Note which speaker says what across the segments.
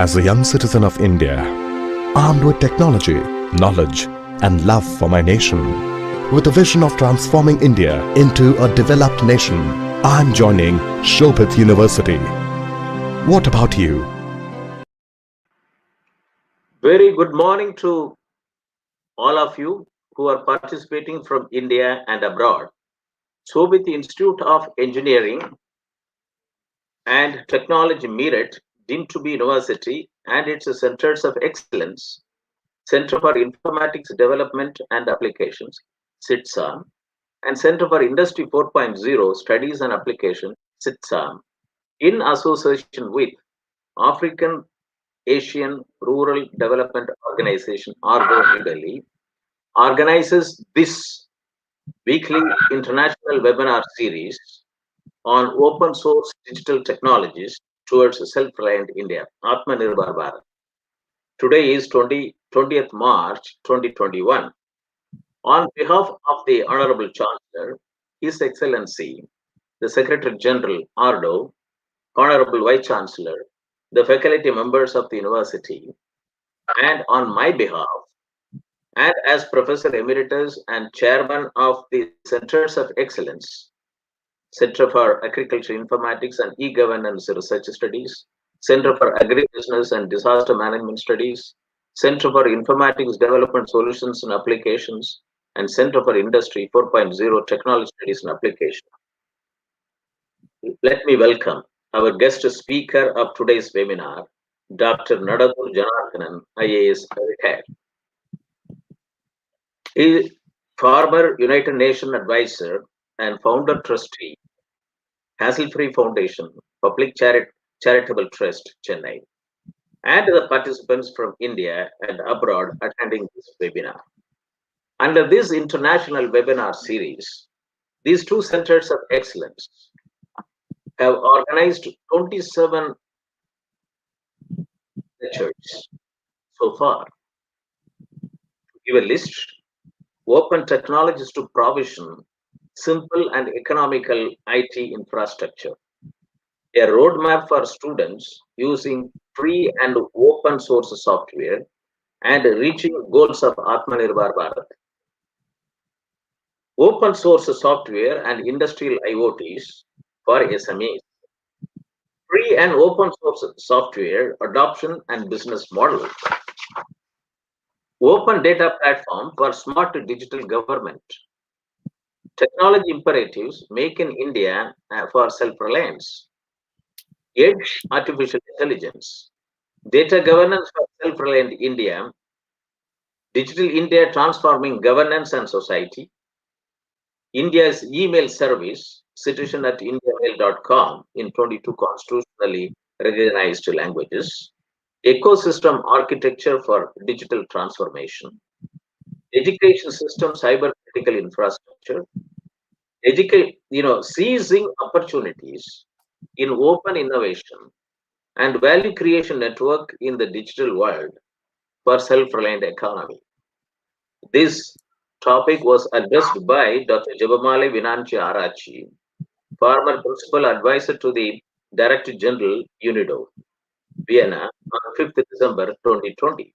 Speaker 1: As a young citizen of India, armed with technology, knowledge, and love for my nation, with a vision of transforming India into a developed nation, I'm joining Shobhit University. What about you?
Speaker 2: Very good morning to all of you who are participating from India and abroad. Shobhit Institute of Engineering and Technology Meerut, deemed to be university, and its centers of excellence, Center for Informatics Development and Applications, CIDSA, and Center for Industry 4.0 Studies and Applications, CITSA, in association with African Asian Rural Development Organization, ARDO, New Delhi, organizes this weekly international webinar series on open source digital technologies towards a self-reliant India, Atmanirbhar Bharat. Today is 20th March 2021. On behalf of the Honorable Chancellor, His Excellency, the Secretary General, ARDO, Honorable Vice Chancellor, the faculty members of the university, and on my behalf, and as Professor Emeritus and Chairman of the Centers of Excellence, Center for Agriculture Informatics and E-Governance Research Studies, Center for Agribusiness and Disaster Management Studies, Center for Informatics Development Solutions and Applications, and Center for Industry 4.0 Technology Studies and Applications. Let me welcome our guest speaker of today's webinar, Dr. Nadadur Janardhan, IAS Retd. He is former United Nations advisor and founder trustee, Haselfre Foundation, Public Charitable Trust, Chennai, and the participants from India and abroad attending this webinar. Under this international webinar series, these two centers of excellence have organized 27 lectures so far. To give a list, open technologies to provision simple and economical IT infrastructure, a roadmap for students using free and open source software, and reaching goals of Atmanirbhar Bharat. Open source software and industrial IoTs for SMEs. Free and open source software adoption and business model. Open data platform for smart digital government. Technology imperatives make in India for self-reliance. Edge artificial intelligence. Data governance for self-reliant India. Digital India transforming governance and society. India's email service, citizen@indiamail.com in 22 constitutionally recognized languages. Ecosystem architecture for digital transformation. Education system cyber critical infrastructure. Seizing opportunities in open innovation and value creation network in the digital world for self-reliant economy. This topic was addressed by Dr. Jabamale Vinanchi Arachi, former principal advisor to the Director General UNIDO, Vienna, on 5th December 2020.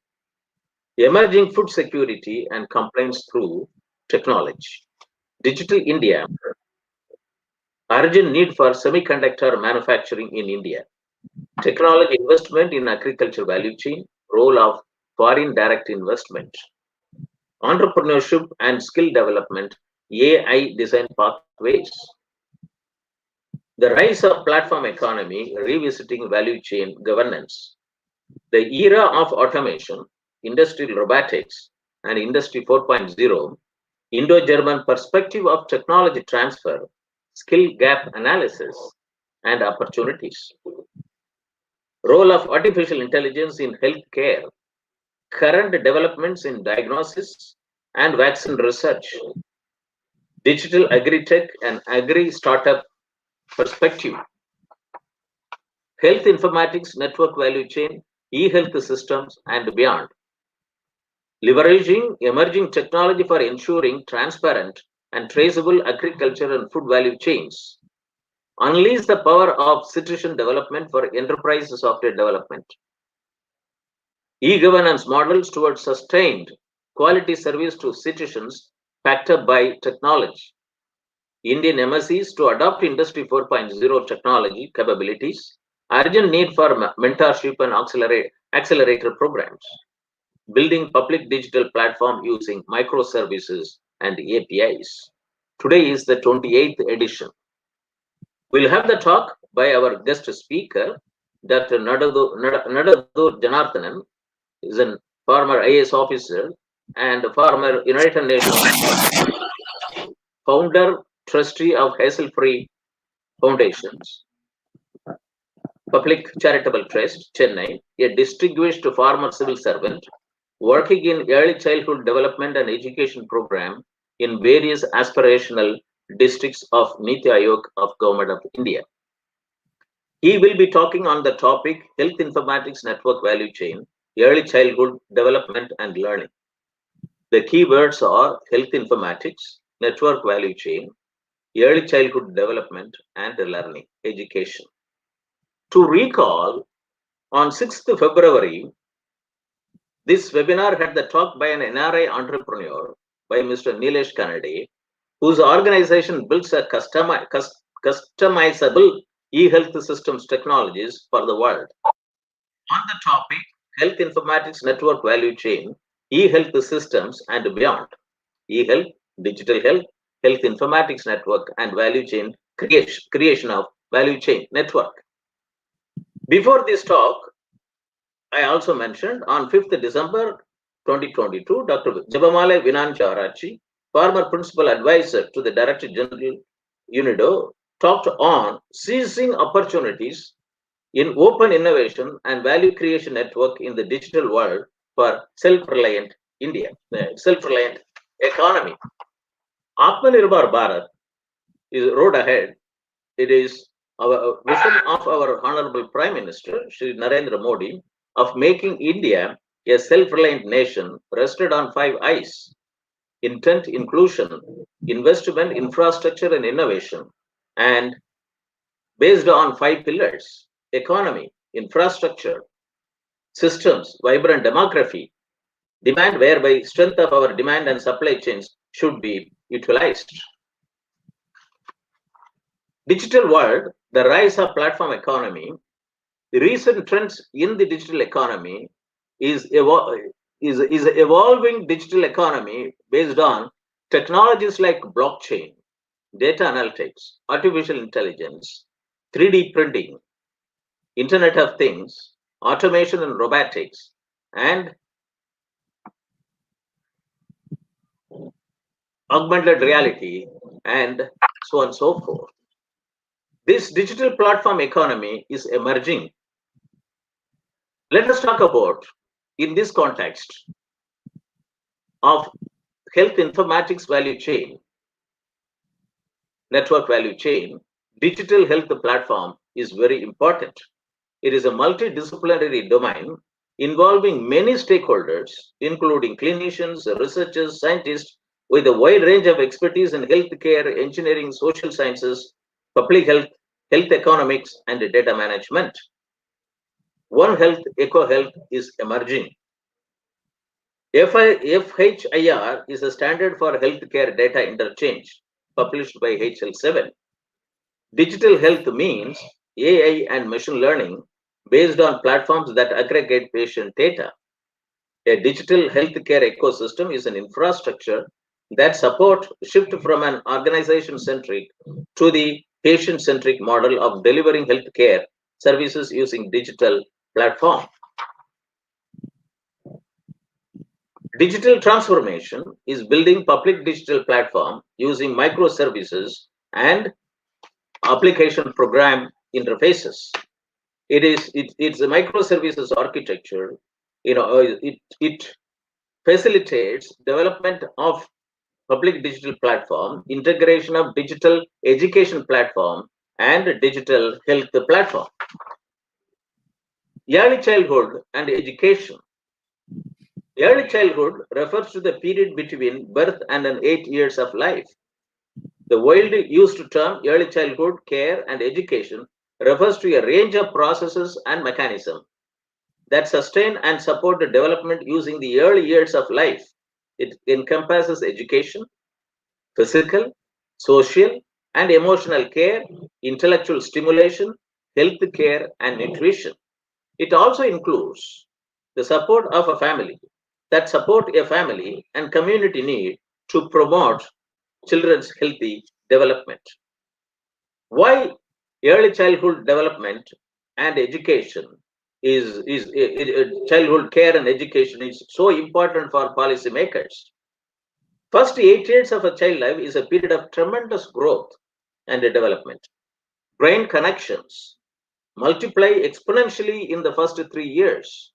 Speaker 2: Emerging food security and compliance through technology. Digital India. Urgent need for semiconductor manufacturing in India. Technology investment in agriculture value chain. Role of foreign direct investment. Entrepreneurship and skill development. AI design pathways. The rise of platform economy, revisiting value chain governance. The era of automation, industrial robotics, and Industry 4.0, Indo-German perspective of technology transfer, skill gap analysis, and opportunities. Role of artificial intelligence in healthcare, current developments in diagnosis and vaccine research, digital agri-tech and agri-startup perspective, health informatics network value chain, e-health systems, and beyond. Leveraging emerging technology for ensuring transparent and traceable agriculture and food value chains. Unleash the power of citizen development for enterprise software development. e-governance models towards sustained quality service to citizens backed up by technology. Indian MSCs to adopt Industry 4.0 technology capabilities, urgent need for mentorship and accelerator programs, building public digital platform using microservices and APIs. Today is the 28th edition. We'll have the talk by our guest speaker, Dr. Nadadur Janardhan, is a former IAS officer and former United Nations founder, trustee of Haselfre Foundations, Public Charitable Trust, Chennai, a distinguished former civil servant working in early childhood development and education program in various aspirational districts of Niti Aayog of Government of India. He will be talking on the topic Health Informatics Network Value Chain, Early Childhood Development and Learning. The keywords are Health Informatics, Network Value Chain, Early Childhood Development and Learning, Education. To recall, on 6th February, this webinar had the talk by an NRI entrepreneur by Mr. Nilesh Kannade, whose organization builds a customizable e-health systems technologies for the world. On the topic, Health Informatics Network Value Chain, e-health systems and beyond. E-health, digital health, health informatics network and value chain creation of value chain network. Before this talk, I also mentioned on 5th December 2022, Dr. Jabamale Vinancharachi, former principal advisor to the Director General UNIDO, talked on seizing opportunities in open innovation and value creation network in the digital world for self-reliant India, self-reliant economy. Atmanirbhar Bharat is road ahead. It is our vision of our Honorable Prime Minister, Shri Narendra Modi, of making India a self-reliant nation rested on 5 I's: intent, inclusion, investment, infrastructure, and innovation, and based on 5 pillars: economy, infrastructure, systems, vibrant demography, demand, whereby strength of our demand and supply chains should be utilized. Digital world, the rise of platform economy. The recent trends in the digital economy is evolving digital economy based on technologies like blockchain, data analytics, artificial intelligence, 3D printing, Internet of Things, automation and robotics, and augmented reality, and so on and so forth. This digital platform economy is emerging. Let us talk about, in this context of health informatics value chain, network value chain, digital health platform is very important. It is a multidisciplinary domain involving many stakeholders, including clinicians, researchers, scientists, with a wide range of expertise in healthcare, engineering, social sciences, public health, health economics, and data management. One Health, Eco Health is emerging. FHIR is a standard for healthcare data interchange, published by HL7. Digital health means AI and machine learning based on platforms that aggregate patient data. A digital healthcare ecosystem is an infrastructure that supports shift from an organization-centric to the patient-centric model of delivering healthcare services using digital platform. Digital transformation is building public digital platform using microservices and application program interfaces. It's a microservices architecture. It facilitates development of public digital platform, integration of digital education platform, and digital health platform. Early childhood and education. Early childhood refers to the period between birth and 8 years of life. The widely used term early childhood care and education refers to a range of processes and mechanisms that sustain and support the development using the early years of life. It encompasses education, physical, social, and emotional care, intellectual stimulation, health care, and nutrition. It also includes the support of a family that support a family and community need to promote children's healthy development. Why early childhood development and education childhood care and education is so important for policymakers? First 8 years of a child life is a period of tremendous growth and development. Brain connections multiply exponentially in the first 3 years,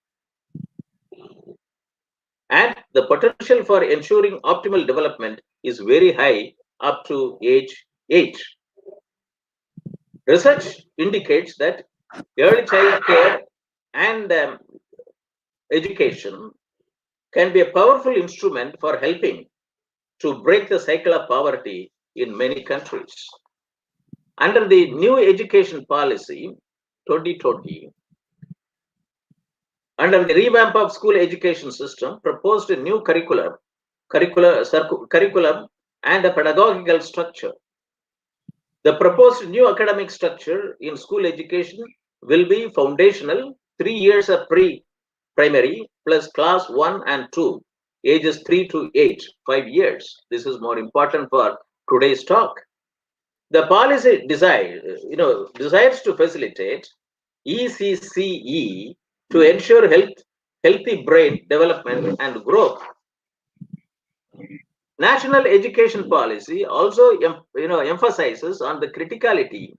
Speaker 2: and the potential for ensuring optimal development is very high up to age 8. Research indicates that early child care and education can be a powerful instrument for helping to break the cycle of poverty in many countries. Under the new education policy 2020, under the revamp of school education system, proposed a new curriculum and a pedagogical structure. The proposed new academic structure in school education will be foundational, 3 years of pre-primary plus class 1 and 2, ages 3 to 8, 5 years. This is more important for today's talk. The policy desires to facilitate ECCE to ensure healthy brain development and growth. National education policy also emphasizes on the criticality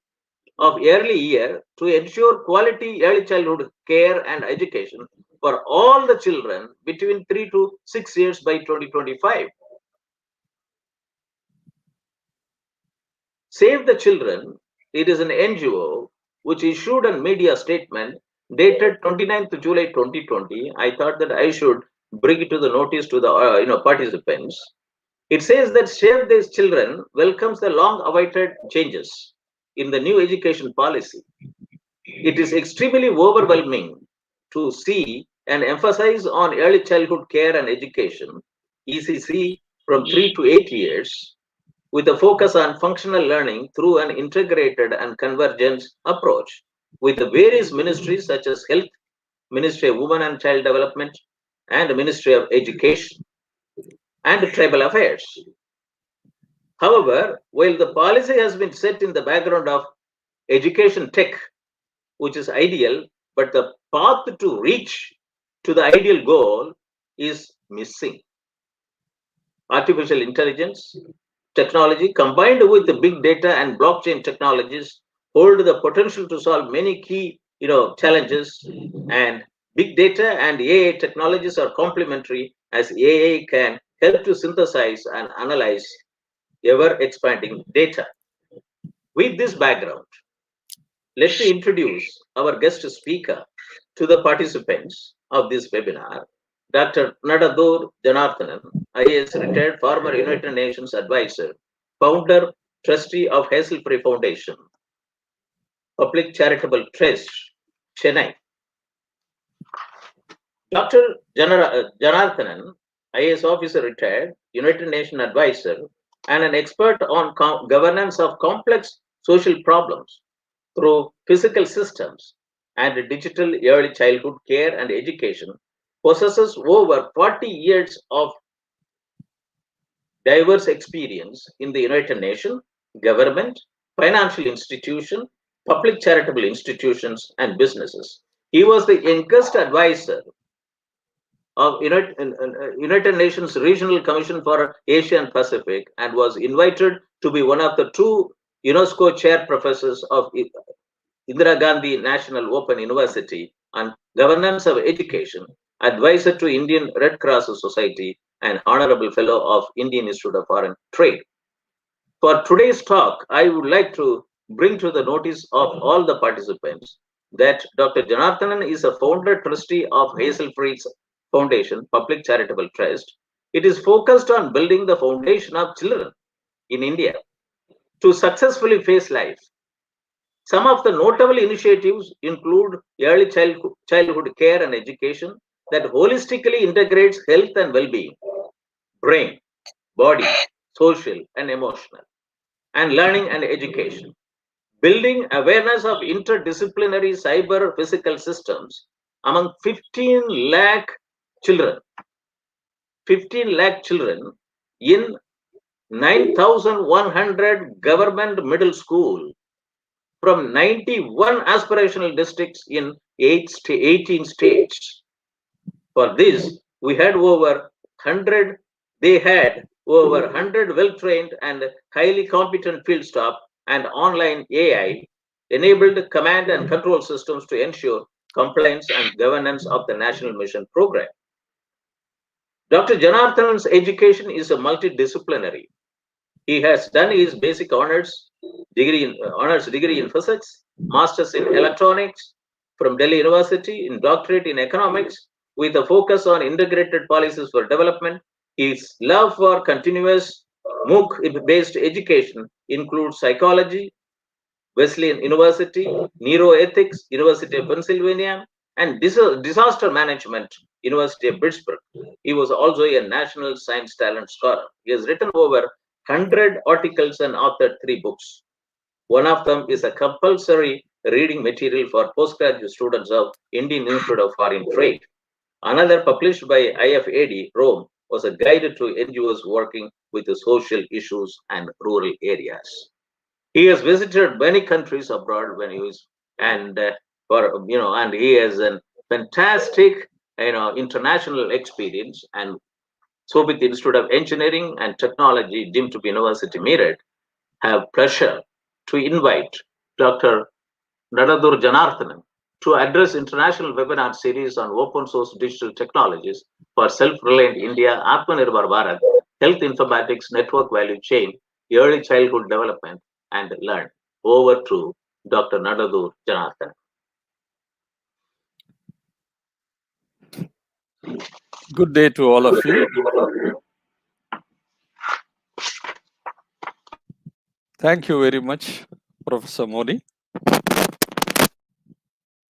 Speaker 2: of early year to ensure quality early childhood care and education for all the children between 3 to 6 years by 2025. Save the Children, it is an NGO which issued a media statement dated 29th July 2020. I thought that I should bring it to the notice to the participants. It says that Save These Children welcomes the long-awaited changes in the new education policy. It is extremely overwhelming to see and emphasize on early childhood care and education, ECC, from 3 to 8 years, with a focus on functional learning through an integrated and convergent approach with the various ministries such as Health, Ministry of Women and Child Development, and Ministry of Education and Tribal Affairs. However, while the policy has been set in the background of education tech, which is ideal, but the path to reach to the ideal goal is missing. Artificial intelligence technology combined with the big data and blockchain technologies hold the potential to solve many key challenges, and big data and AI technologies are complementary as AI can help to synthesize and analyze ever expanding data. With this background, let me introduce our guest speaker to the participants of this webinar, Dr. Nadadur Janardhan, IAS retired former United Nations advisor, founder, trustee of Haselfre Foundation, Public Charitable Trust, Chennai. Dr. Janardhan, IAS officer retired, United Nations advisor, and an expert on governance of complex social problems through physical systems and digital early childhood care and education, possesses over 40 years of diverse experience in the United Nations, government, financial institution, public charitable institutions, and businesses. He was the youngest advisor of United Nations Regional Commission for Asia and Pacific and was invited to be one of the 2 UNESCO chair professors of Indira Gandhi National Open University on Governance of Education, advisor to Indian Red Cross Society, and honorable fellow of Indian Institute of Foreign Trade. For today's talk, I would like to bring to the notice of all the participants that Dr. Janardhan is a founder trustee of Haselfre's Foundation, Public Charitable Trust. It is focused on building the foundation of children in India to successfully face life. Some of the notable initiatives include early childhood care and education that holistically integrates health and well-being, brain, body, social, and emotional, and learning and education. Building awareness of interdisciplinary cyber physical systems among 15 lakh children, 15 lakh children in 9,100 government middle school from 91 aspirational districts in 18 states. For this, we had over 100, they had over 100 well-trained and highly competent field staff and online AI enabled command and control systems to ensure compliance and governance of the national mission program. Dr. Janardhan's education is a multidisciplinary. He has done his basic honors degree in physics, masters in electronics from Delhi University, in doctorate in economics, with a focus on integrated policies for development. His love for continuous MOOC-based education includes psychology, Wesleyan University, neuroethics, University of Pennsylvania, and disaster management, University of Pittsburgh. He was also a National Science Talent Scholar. He has written over 100 articles and authored 3 books. One of them is a compulsory reading material for postgraduate students of Indian Institute of Foreign Trade. Another, published by IFAD Rome, was a guide to NGOs working with the social issues and rural areas. He has visited many countries abroad when he was, and and he has a fantastic, international experience. And so, with the Institute of Engineering and Technology, deemed to be University Meerut, have pleasure to invite Dr. Nadadur Janardhan to address international webinar series on open source digital technologies for self-reliant India, Atmanirbhar Bharat, health informatics, network value chain, early childhood development, and learn. Over to Dr. Nadadur Janardhan.
Speaker 3: Good day to all of you. Thank you very much, Professor Moni,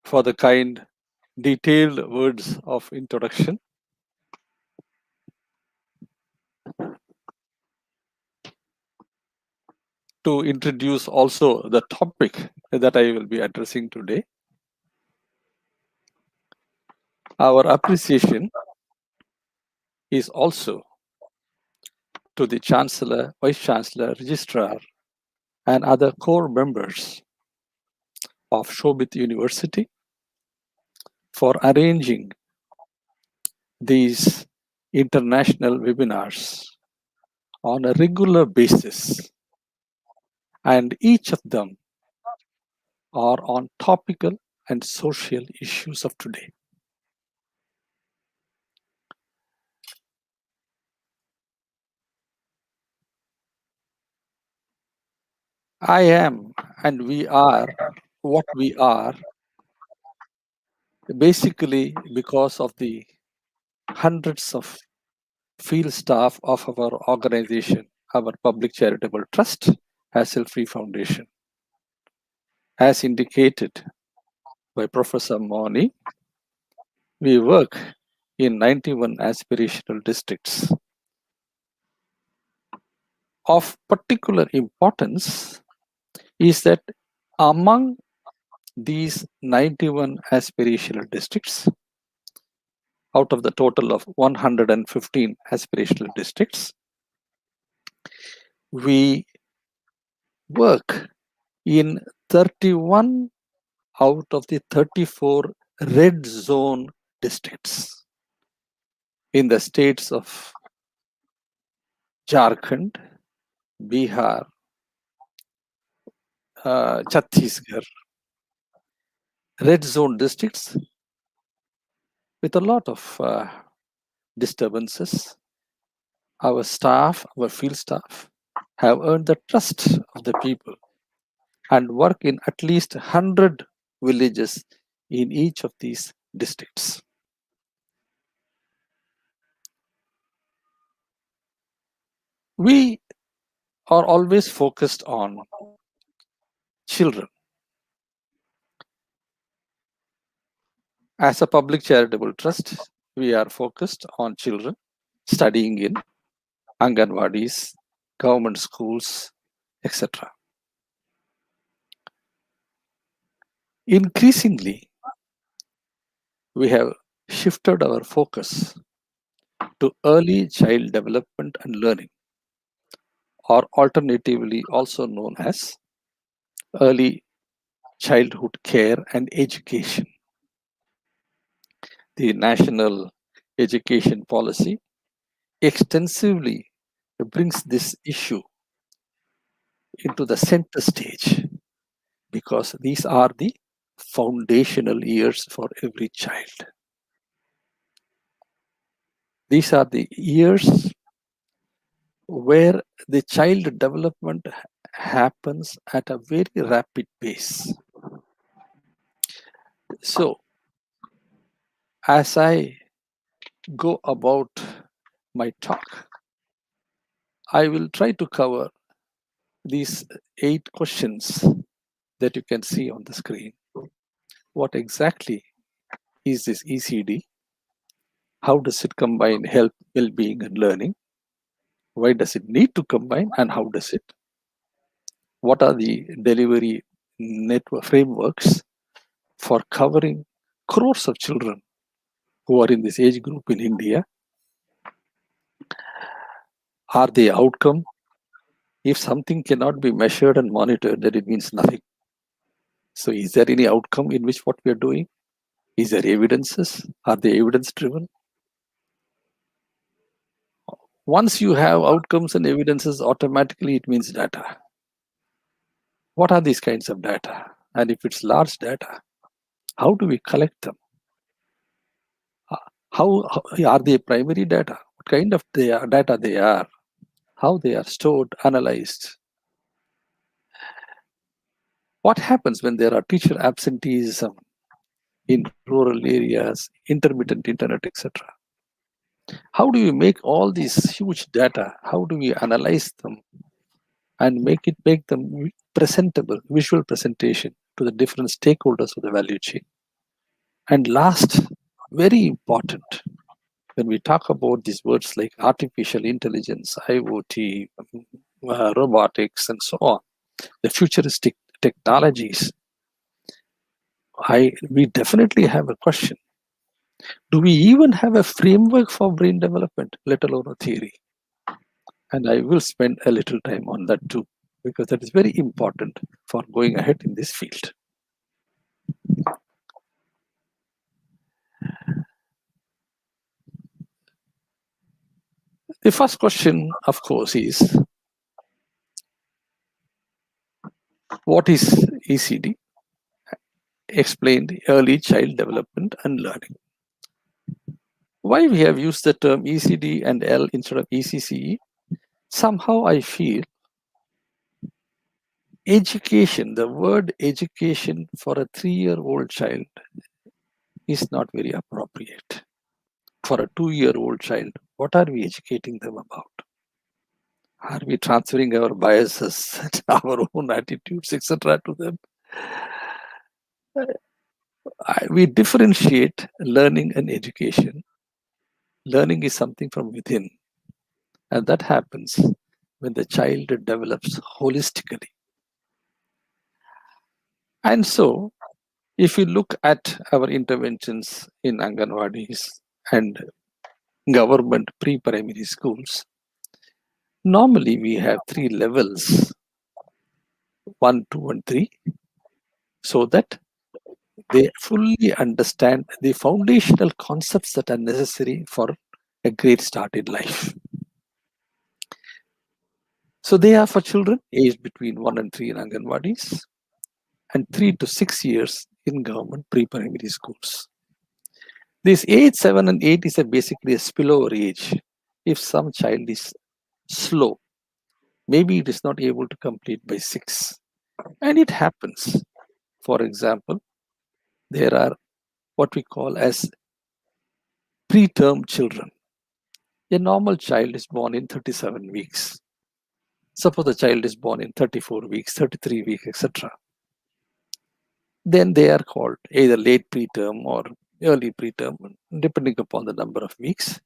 Speaker 3: for the kind, detailed words of introduction. To introduce also the topic that I will be addressing today. Our appreciation is also to the Chancellor, Vice Chancellor, Registrar, and other core members of Shobit University for arranging these international webinars on a regular basis, and each of them are on topical and social issues of today. I am and we are what we are basically because of the hundreds of field staff of our organization, our public charitable trust, Haselfre Foundation. As indicated by Professor Moni, we work in 91 aspirational districts. Of particular importance is that among these 91 aspirational districts, out of the total of 115 aspirational districts, we work in 31 out of the 34 red zone districts in the states of Jharkhand, Bihar, Chhattisgarh, red zone districts with a lot of disturbances. Our staff, our field staff, have earned the trust of the people and work in at least 100 villages in each of these districts. We are always focused on children As a public charitable trust, we are focused on children studying in Anganwadis, government schools, etc. Increasingly, we have shifted our focus to early child development and learning, or alternatively also known as early childhood care and education. The national education policy extensively brings this issue into the center stage because these are the foundational years for every child. These are the years where the child development happens at a very rapid pace. So, as I go about my talk, I will try to cover these 8 questions that you can see on the screen. What exactly is this ECD? How does it combine health, well-being, and learning? Why does it need to combine, and how does it? What are the delivery network frameworks for covering crores of children who are in this age group in India? Are they outcome? If something cannot be measured and monitored, then it means nothing. So is there any outcome in which what we are doing? Is there evidences? Are they evidence driven? Once you have outcomes and evidences, automatically it means data. What are these kinds of data? And if it's large data, how do we collect them? How are they primary data? What kind of data they are? How they are stored, analyzed? What happens when there are teacher absenteeism in rural areas, intermittent internet, etc.? How do we make all these huge data? How do we analyze them and make them presentable, visual presentation to the different stakeholders of the value chain? And last, very important, when we talk about these words like artificial intelligence, IoT, robotics, and so on, the futuristic technologies, we definitely have a question. Do we even have a framework for brain development, let alone a theory? And I will spend a little time on that too, because that is very important for going ahead in this field. The first question, of course, is what is ECD? Explained early child development and learning. Why we have used the term ECD and L instead of ECCE? Somehow I feel education, the word education for a 3-year-old child is not very appropriate. For a 2-year-old child, what are we educating them about? Are we transferring our biases, our own attitudes, etc. to them? We differentiate learning and education. Learning is something from within, and that happens when the child develops holistically. And so, if you look at our interventions in Anganwadis and government pre-primary schools, normally we have 3 levels, 1, 2, and 3, so that they fully understand the foundational concepts that are necessary for a great start in life. So they are for children aged between 1 and 3 in Anganwadis and 3 to 6 years in government pre-primary schools. This age 7 and 8 is basically a spillover age. If some child is slow, maybe it is not able to complete by 6. And it happens. For example, there are what we call as preterm children. A normal child is born in 37 weeks. Suppose the child is born in 34 weeks, 33 weeks, etc. Then they are called either late preterm or early preterm, depending upon the number of weeks.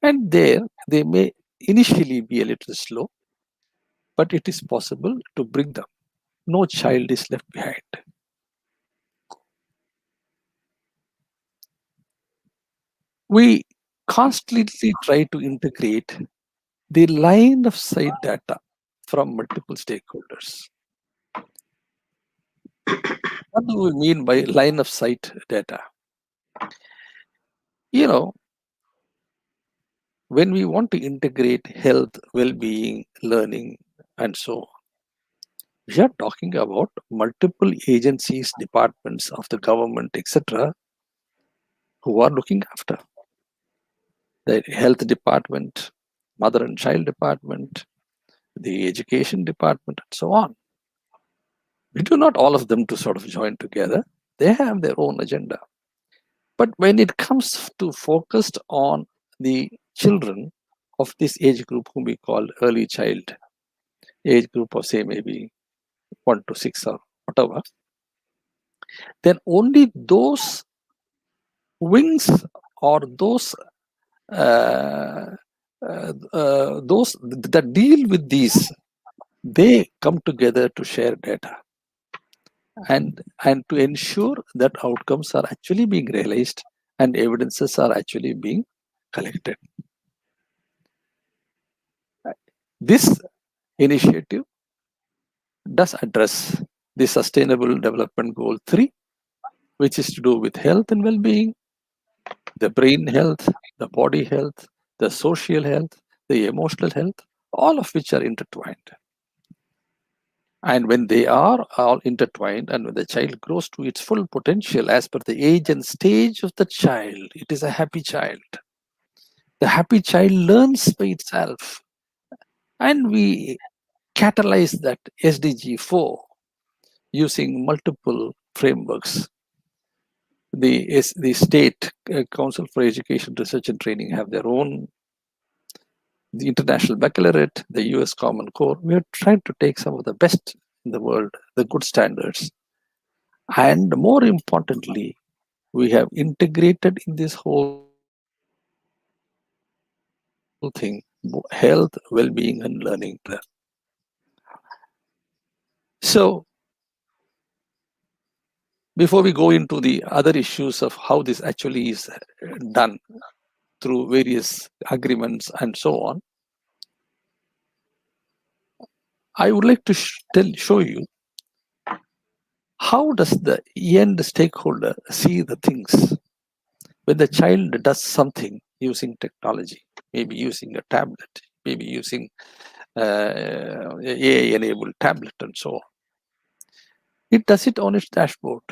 Speaker 3: And there, they may initially be a little slow, but it is possible to bring them. No child is left behind. We constantly try to integrate the line of sight data from multiple stakeholders. What do we mean by line of sight data? When we want to integrate health, well-being, learning, and so on, we are talking about multiple agencies, departments of the government, etc., who are looking after. The health department, mother and child department, the education department, and so on. We do not all of them to sort of join together. They have their own agenda. But when it comes to focused on the children of this age group, whom we call early child, age group of say maybe 1 to 6 or whatever, then only those wings or those that deal with these, they come together to share data and to ensure that outcomes are actually being realized and evidences are actually being collected. This initiative does address the Sustainable Development Goal 3, which is to do with health and well-being, the brain health, the body health, the social health, the emotional health, all of which are intertwined. And when they are all intertwined and when the child grows to its full potential as per the age and stage of the child, it is a happy child. The happy child learns by itself. And we catalyze that SDG 4 using multiple frameworks. The State Council for Education, Research and Training have their own. The International Baccalaureate, the US Common Core, we are trying to take some of the best in the world, the good standards. And more importantly, we have integrated in this whole thing health, well-being, and learning. So, before we go into the other issues of how this actually is done through various agreements and so on, I would like to show you how does the end stakeholder see the things when the child does something using technology, maybe using a tablet, maybe using AI-enabled tablet and so on. It does it on its dashboard.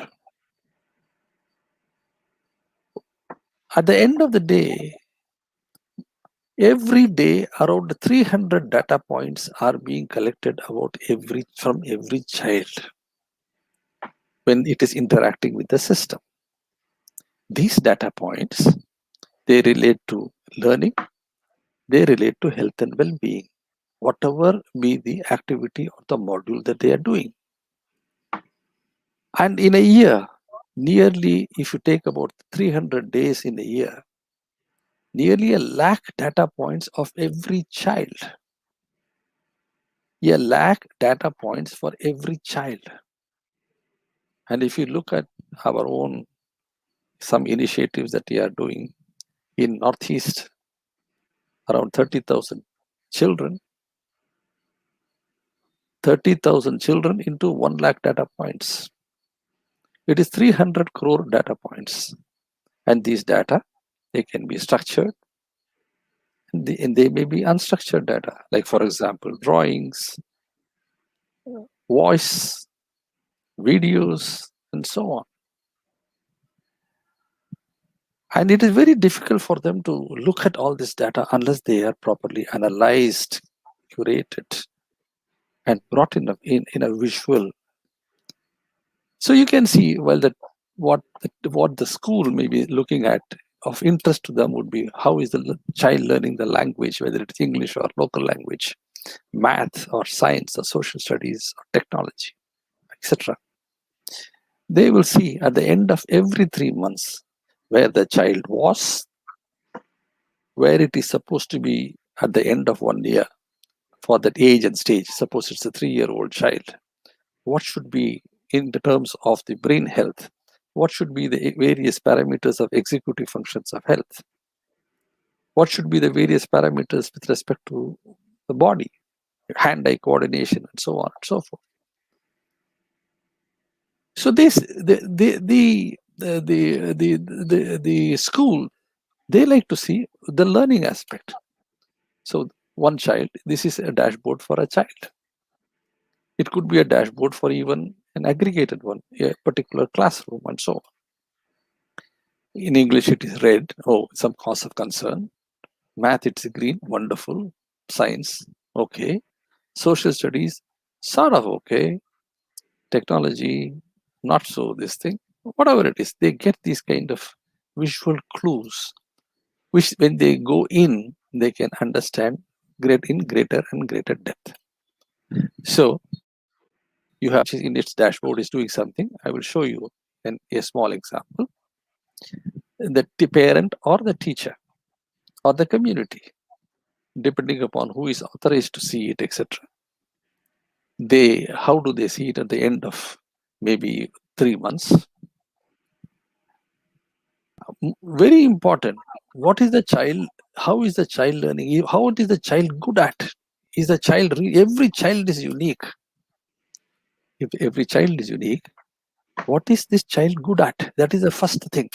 Speaker 3: At the end of the day, every day around 300 data points are being collected from every child when it is interacting with the system. These data points, they relate to learning, they relate to health and well-being, whatever be the activity or the module that they are doing. And in a year, nearly, if you take about 300 days in a year, nearly 1 lakh data points of every child. 1 lakh data points for every child. And if you look at our own, some initiatives that we are doing in Northeast, around 30,000 children, 30,000 children into 1 lakh data points. It is 300 crore data points. And these data, they can be structured and they may be unstructured data, like for example, drawings, voice, videos, and so on. And it is very difficult for them to look at all this data unless they are properly analyzed, curated, and brought in a visual. So you can see, well, that what the school may be looking at of interest to them would be how is the child learning the language, whether it's English or local language, math or science or social studies or technology, etc. They will see at the end of every 3 months where the child was, where it is supposed to be at the end of 1 year for that age and stage. Suppose it's a 3-year-old child. What should be in the terms of the brain health? What should be the various parameters of executive functions of health? What should be the various parameters with respect to the body, hand-eye coordination, and so on and so forth? So the school, they like to see the learning aspect. So one child, this is a dashboard for a child. It could be a dashboard for even an aggregated one, a particular classroom, and so on. In English, it is red, some cause of concern. Math, it's green, wonderful. Science, okay. Social studies, sort of okay. Technology, not so this thing. Whatever it is, they get these kind of visual clues, which when they go in, they can understand in greater and greater depth. So you have in its dashboard is doing something. I will show you a small example. The parent or the teacher or the community, depending upon who is authorized to see it, etc. How do they see it at the end of maybe 3 months? Very important. What is the child? How is the child learning? How is the child good at? Is the child every child is unique? If every child is unique, what is this child good at? That is the first thing.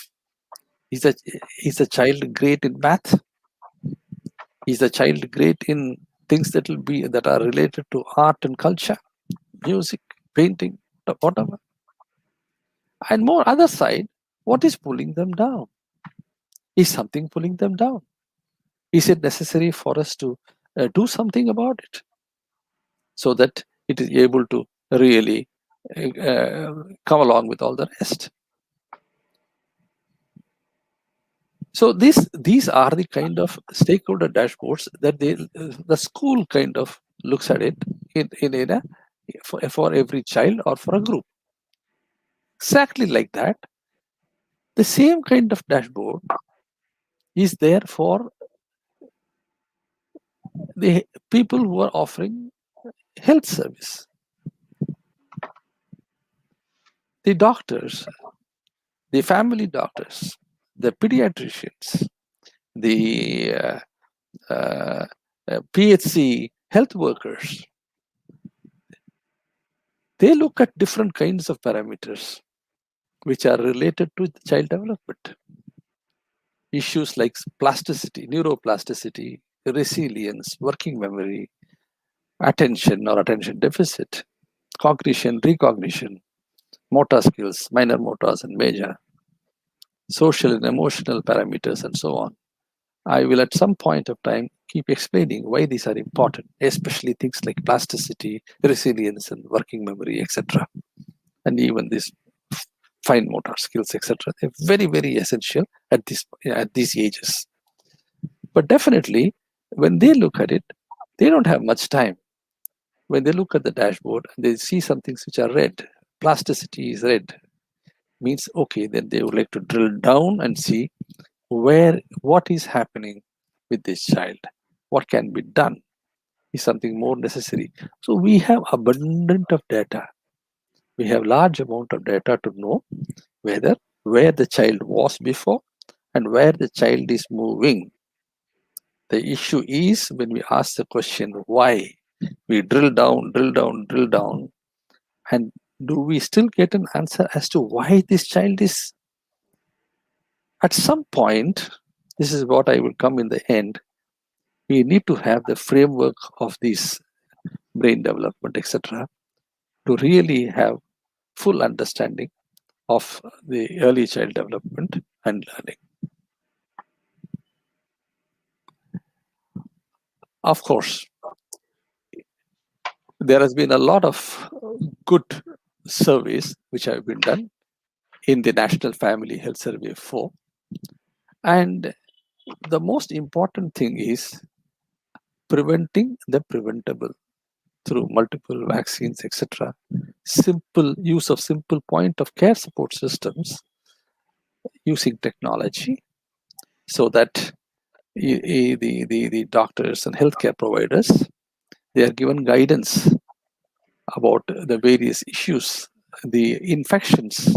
Speaker 3: Is the child great in math? Is the child great in things that are related to art and culture, music, painting, whatever? And more other side, what is pulling them down? Is something pulling them down? Is it necessary for us to do something about it so that it is able to really come along with all the rest? So these are the kind of stakeholder dashboards that the school kind of looks at it for every child or for a group. Exactly like that, the same kind of dashboard is there for the people who are offering health service. The doctors, the family doctors, the pediatricians, the PHC health workers, they look at different kinds of parameters which are related to the child development. Issues like plasticity, neuroplasticity, resilience, working memory, attention or attention deficit, cognition, recognition, motor skills, minor motors and major, social and emotional parameters, and so on. I will at some point of time keep explaining why these are important, especially things like plasticity, resilience, and working memory, etc. And even these fine motor skills, etc. They're very, very essential at these ages. But definitely, when they look at it, they don't have much time. When they look at the dashboard and they see some things which are red, plasticity is red, means okay, then they would like to drill down and see what is happening with this child, what can be done, is something more necessary. So we have abundant of data. We have large amount of data to know where the child was before and where the child is moving. The issue is when we ask the question why, we drill down, and do we still get an answer as to why this child is? At some point, this is what I will come in the end, we need to have the framework of this brain development, etc., to really have full understanding of the early child development and learning. Of course, there has been a lot of good surveys which have been done in the National Family Health Survey 4. And the most important thing is preventing the preventable through multiple vaccines, etc. Simple use of simple point of care support systems using technology so that the doctors and healthcare providers, they are given guidance about the various issues, the infections,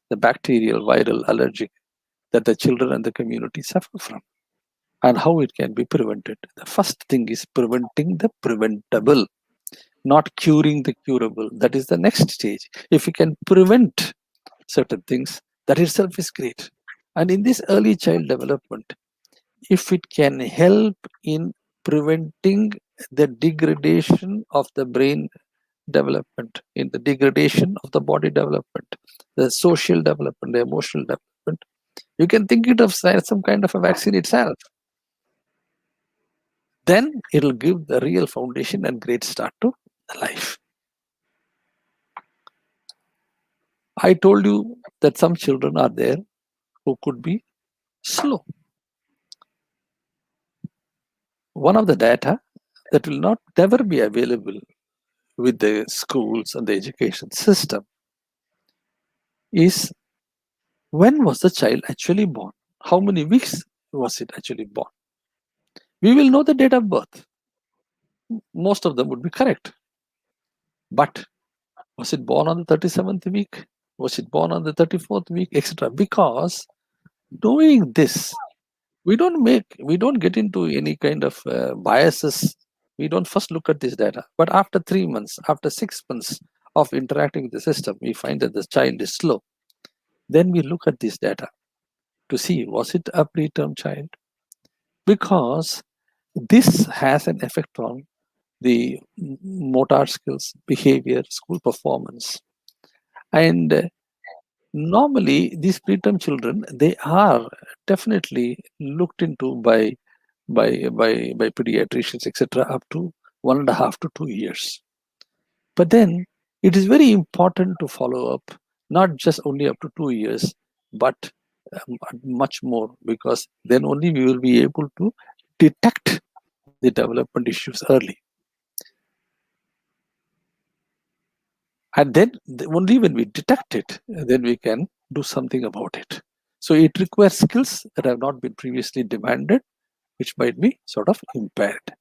Speaker 3: the bacterial, viral, allergic that the children and the community suffer from, and how it can be prevented. The first thing is preventing the preventable, not curing the curable. That is the next stage. If we can prevent certain things, that itself is great. And in this early child development, if it can help in preventing the degradation of the brain development, in the degradation of the body development, the social development, the emotional development, you can think it of as some kind of a vaccine itself. Then it'll give the real foundation and great start to life. I told you that some children are there who could be slow. One of the data that will never be available with the schools and the education system is, when was the child actually born? How many weeks was it actually born? We will know the date of birth. Most of them would be correct. But was it born on the 37th week? Was it born on the 34th week, etc.? Because doing this, we don't get into any kind of biases. We don't first look at this data. But after 3 months, after 6 months of interacting with the system, we find that the child is slow. Then we look at this data to see, was it a preterm child? Because this has an effect on the motor skills, behavior, school performance. And normally these preterm children, they are definitely looked into by pediatricians, etc., up to 1.5 to 2 years. But then it is very important to follow up, not just only up to 2 years, but much more, because then only we will be able to detect the development issues early. And then only when we detect it, then we can do something about it. So it requires skills that have not been previously demanded, which might be sort of impaired.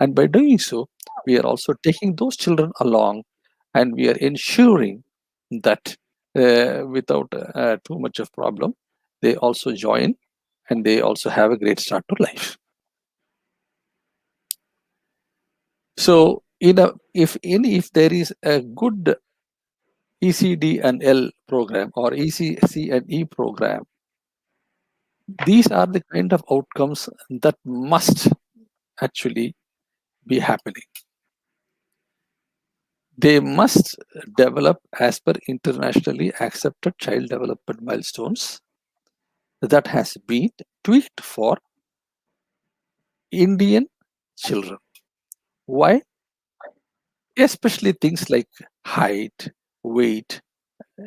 Speaker 3: And by doing so, we are also taking those children along, and we are ensuring that without too much of problem, they also join and they also have a great start to life. So if there is a good ECD and L program or ECC and E program, these are the kind of outcomes that must actually be happening. They must develop as per internationally accepted child development milestones that has been tweaked for Indian children. Why? Especially things like height, weight,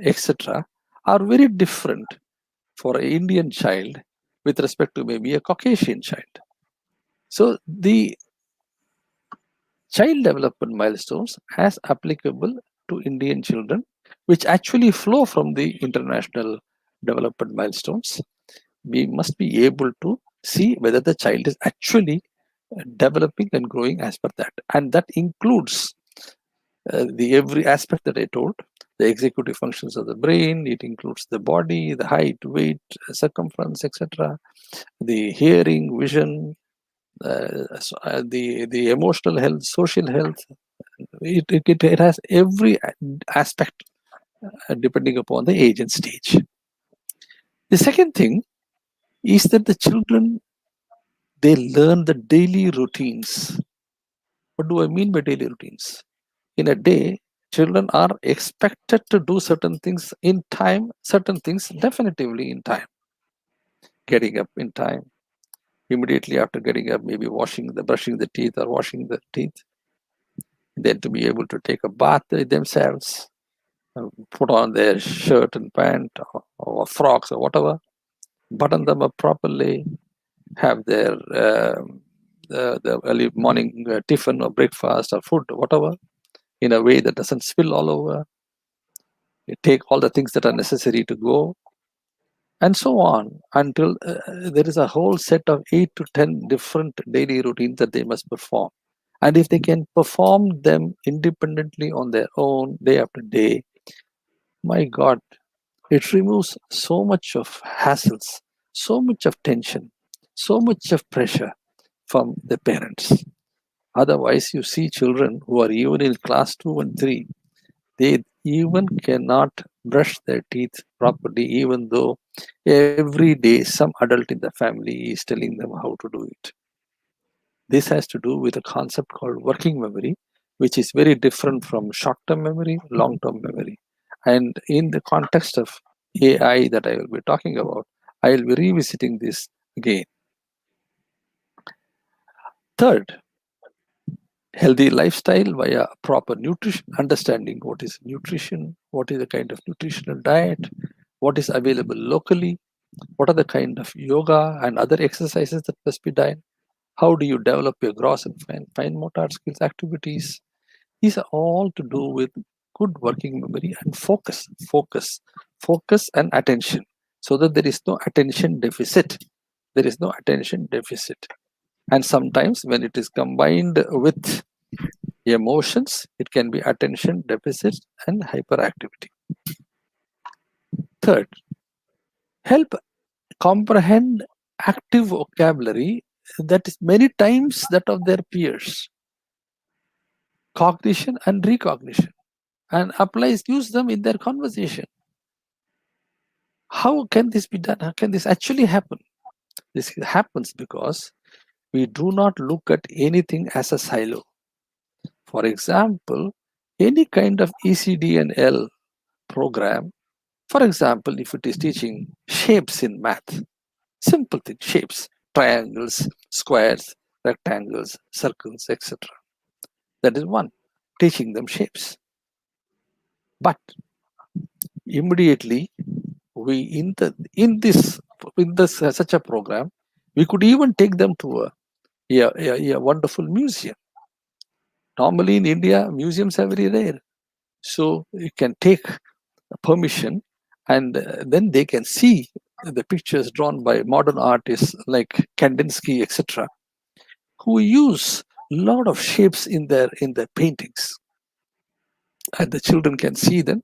Speaker 3: etc. are very different for an Indian child with respect to maybe a Caucasian child. So the child development milestones as applicable to Indian children, which actually flow from the international development milestones, we must be able to see whether the child is actually developing and growing as per that. And that includes the every aspect that I told, the executive functions of the brain. It includes the body, the height, weight, circumference, etc., the hearing, vision, the emotional health, social health. It has every aspect depending upon the age and stage. The second thing is that the children, they learn the daily routines. What do I mean by daily routines? In a day, children are expected to do certain things in time, certain things definitively in time. Getting up in time, immediately after getting up, maybe brushing the teeth or washing the teeth. Then to be able to take a bath themselves, put on their shirt and pant or frocks or whatever, button them up properly, have their the early morning tiffin or breakfast or food or whatever in a way that doesn't spill all over. You take all the things that are necessary to go. and so on until there is a whole set of 8 to 10 different daily routines that they must perform. And if they can perform them independently on their own day after day, my God, it removes so much of hassles, so much of tension, so much of pressure from the parents. Otherwise, you see children who are even in class 2 and 3, they even cannot brush their teeth properly, even though every day some adult in the family is telling them how to do it. This has to do with a concept called working memory, which is very different from short-term memory, long-term memory. And in the context of AI that I will be talking about, I will be revisiting this again. Third, healthy lifestyle via proper nutrition, understanding what is nutrition, what is the kind of nutritional diet, what is available locally, what are the kind of yoga and other exercises that must be done, how do you develop your gross and fine motor skills activities. These are all to do with good working memory and focus and attention, so that there is no attention deficit. There is no attention deficit. And sometimes when it is combined with emotions, it can be attention deficit and hyperactivity. Third, help comprehend active vocabulary that is many times that of their peers, cognition and recognition, and use them in their conversation. How can this be done? How can this actually happen? This happens because we do not look at anything as a silo. For example, any kind of ECD and L program, for example, if it is teaching shapes in math, simple thing, shapes, triangles, squares, rectangles, circles, etc. That is one, teaching them shapes. But immediately, we in this such a program, we could even take them to a wonderful museum. Normally in India, museums are very rare, so you can take permission, and then they can see the pictures drawn by modern artists like Kandinsky, etc., who use a lot of shapes in their paintings, and the children can see them,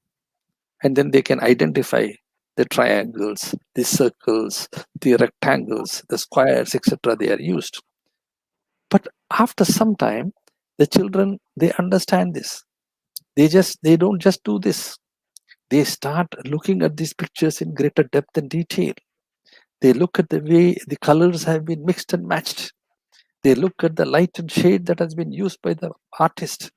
Speaker 3: and then they can identify the triangles, the circles, the rectangles, the squares, etc. they are used. But after some time, the children, they understand this. They don't just do this. They start looking at these pictures in greater depth and detail. They look at the way the colors have been mixed and matched. They look at the light and shade that has been used by the artist,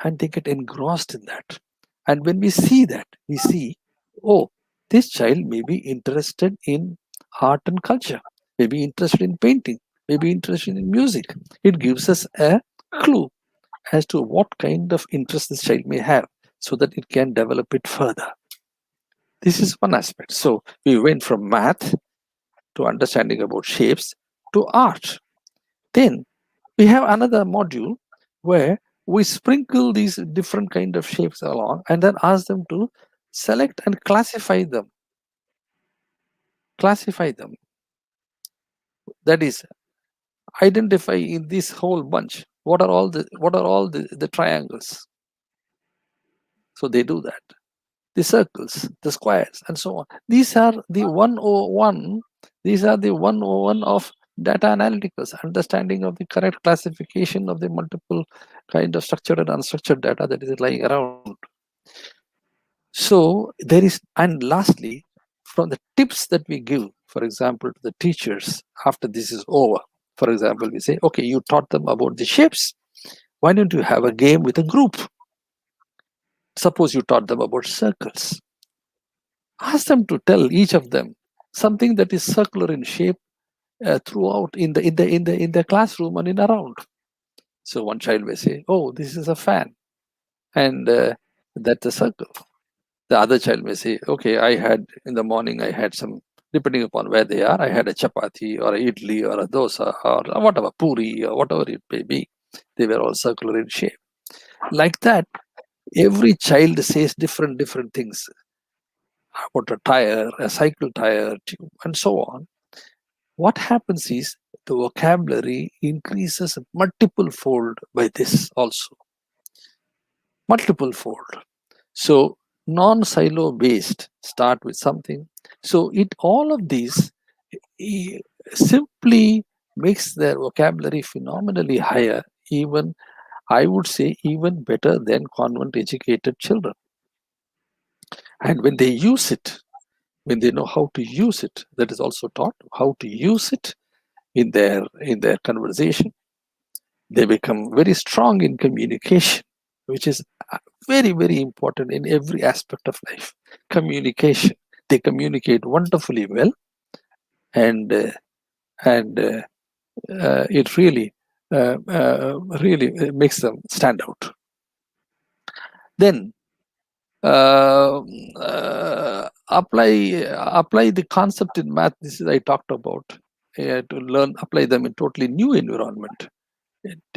Speaker 3: and they get engrossed in that. And when we see that, we see, oh, this child may be interested in art and culture, may be interested in painting, may be interested in music. It gives us a clue as to what kind of interest this child may have, so that it can develop it further. This is one aspect. So we went from math to understanding about shapes to art. Then we have another module where we sprinkle these different kind of shapes along and then ask them to select and classify them. That is, identify in this whole bunch what are all the triangles. So they do that. The circles, the squares, and so on. These are the 101. These are the 101 of data analytics, understanding of the correct classification of the multiple kind of structured and unstructured data that is lying around. So there is, and lastly, from the tips that we give, for example, to the teachers after this is over, for example, we say, okay, you taught them about the shapes. Why don't you have a game with a group? Suppose you taught them about circles. Ask them to tell each of them something that is circular in shape throughout in the classroom and in around. So one child may say, "Oh, this is a fan," and that's a circle. The other child may say, "Okay, I had in the morning. I had some, depending upon where they are. I had a chapati or a idli or a dosa or whatever puri or whatever it may be. They were all circular in shape." Like that, every child says different things. about a tire, a cycle tire, tube, and so on, what happens is the vocabulary increases multiple fold by this also. Multiple fold. So non-silo based, start with something. So all of these simply makes their vocabulary phenomenally higher, even I would say even better than convent educated children. And when they use it, when they know how to use it, that is also taught how to use it in their conversation, they become very strong in communication, which is very, very important in every aspect of life. Communication. They communicate wonderfully well, and it really makes them stand out. Then apply the concept in math. This is I talked about to apply them in totally new environment,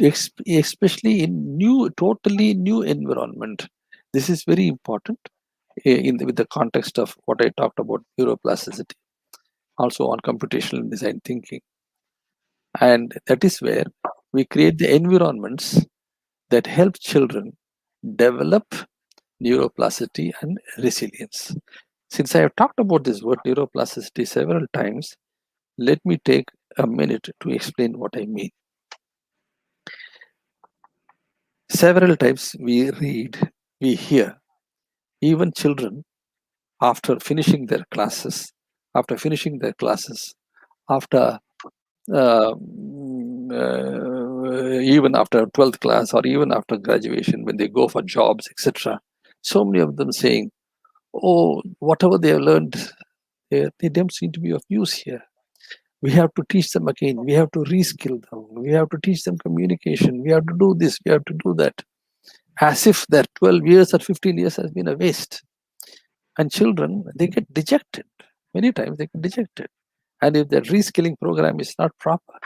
Speaker 3: especially in totally new environment. This is very important with the context of what I talked about neuroplasticity, also on computational design thinking. And that is where we create the environments that help children develop neuroplasticity and resilience. Since I have talked about this word neuroplasticity several times, let me take a minute to explain what I mean. Several times we read, we hear, even children after finishing their classes, after even after 12th class or even after graduation, when they go for jobs, etc. So many of them saying, oh, whatever they have learned, they don't seem to be of use here. We have to teach them again. We have to reskill them. We have to teach them communication. We have to do this. We have to do that. As if their 12 years or 15 years has been a waste. And children, they get dejected. Many times they get dejected. And if their reskilling program is not proper,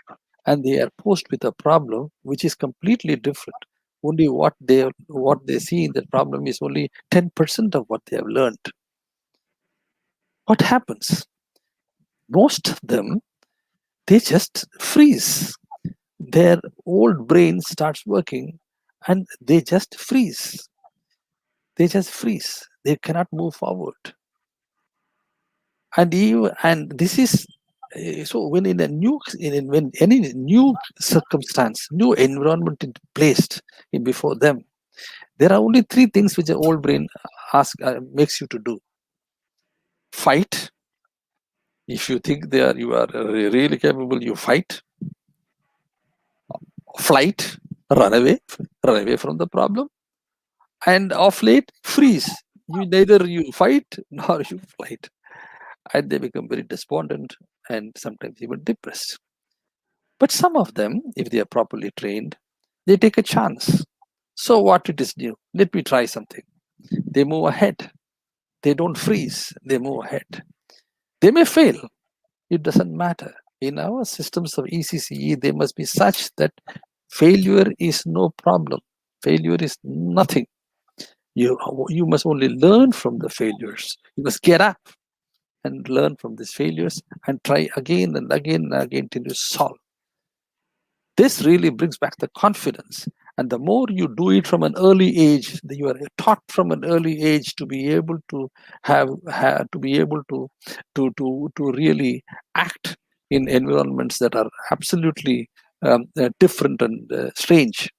Speaker 3: and they are posed with a problem which is completely different, only what they see in that problem is only 10% of what they have learned. What happens? Most of them, they just freeze. Their old brain starts working and they just freeze. They just freeze. They cannot move forward. And this is so when when any new circumstance, new environment is placed before them, there are only three things which the old brain makes you to do. Fight. If you think you are really capable, you fight. Flight, run away from the problem. And of late, freeze. Neither you fight nor you flight. And they become very despondent and sometimes even depressed. But some of them, if they are properly trained, they take a chance. So what it is new? Let me try something. They move ahead. They don't freeze. They move ahead. They may fail. It doesn't matter. In our systems of ECCE, they must be such that failure is no problem. Failure is nothing. You must only learn from the failures. You must get up and learn from these failures and try again and again and again till you solve. This really brings back the confidence. And the more you do it from an early age, you are taught from an early age to be able to to really act in environments that are absolutely different and strange,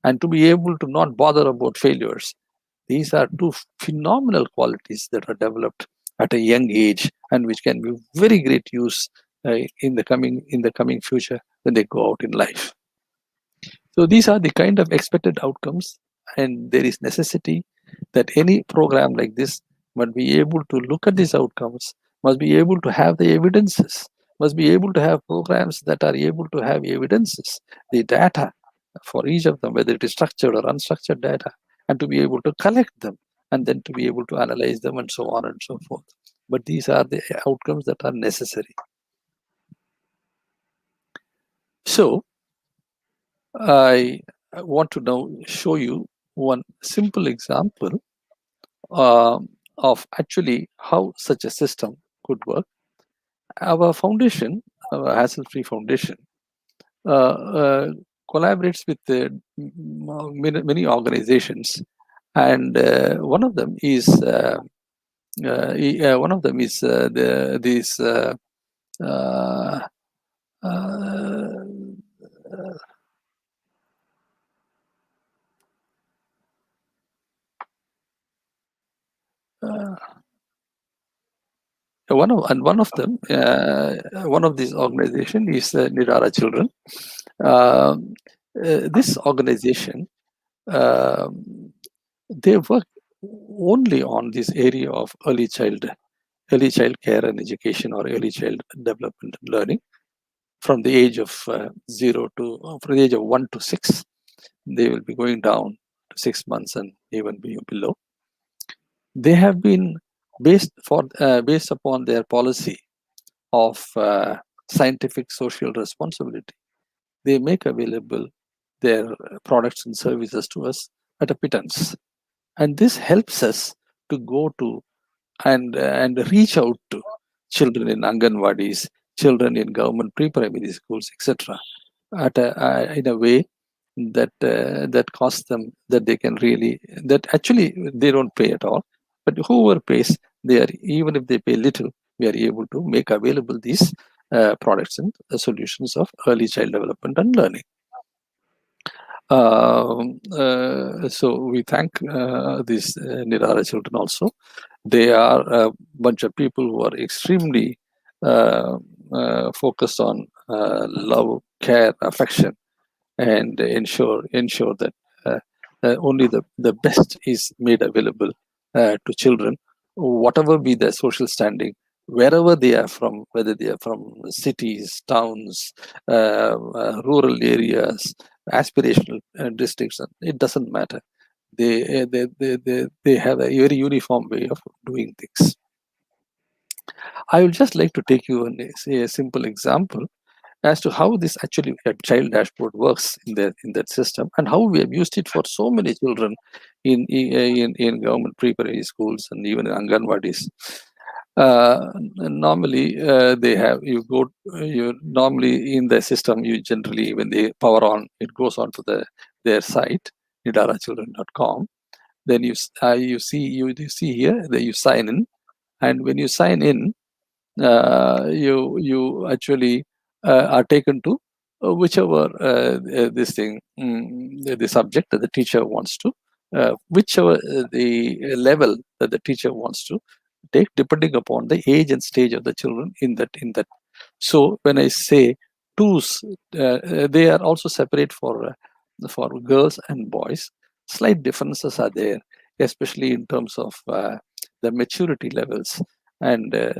Speaker 3: and to be able to not bother about failures. These are two phenomenal qualities that are developed at a young age and which can be very great use in the coming future when they go out in life. So these are the kind of expected outcomes, and there is necessity that any program like this must be able to look at these outcomes, must be able to have the evidences, must be able to have programs that are able to have evidences, the data for each of them, whether it is structured or unstructured data, and to be able to collect them and then to be able to analyze them and so on and so forth. But these are the outcomes that are necessary. So I want to now show you one simple example of actually how such a system could work, our foundation, our Haselfre Foundation, collaborates with many organizations, and one of them is this. One of these organization is Nidara Children. This organization, they work only on this area of early child care and education, or early child development and learning, from the age of 1 to 6. They will be going down to 6 months and even below. They have been based upon their policy of scientific social responsibility. They make available their products and services to us at a pittance, and this helps us to go to and reach out to children in Anganwadis, children in government pre-primary schools, etc., in a way that costs them, that they can really, that actually they don't pay at all, but whoever pays, they are, even if they pay little, we are able to make available these products and solutions of early child development and learning. So we thank these Nidara children also. They are a bunch of people who are extremely focused on love, care, affection, and ensure that only the best is made available to children, whatever be their social standing, wherever they are from, whether they are from cities, towns, rural areas, aspirational districts, it doesn't matter. They have a very uniform way of doing things. I would just like to take you on a simple example as to how this actually child dashboard works in that system, and how we have used it for so many children in government pre-primary schools and even in Anganwadis. Normally, they have normally in the system, you generally, when they power on, it goes on to their site, nidarachildren.com. Then you see here that you sign in, and when you sign in, you actually are taken to whichever the subject that the teacher wants to, whichever the level that the teacher wants to take, depending upon the age and stage of the children in that. So when I say twos, they are also separate for girls and boys. Slight differences are there, especially in terms of the maturity levels and their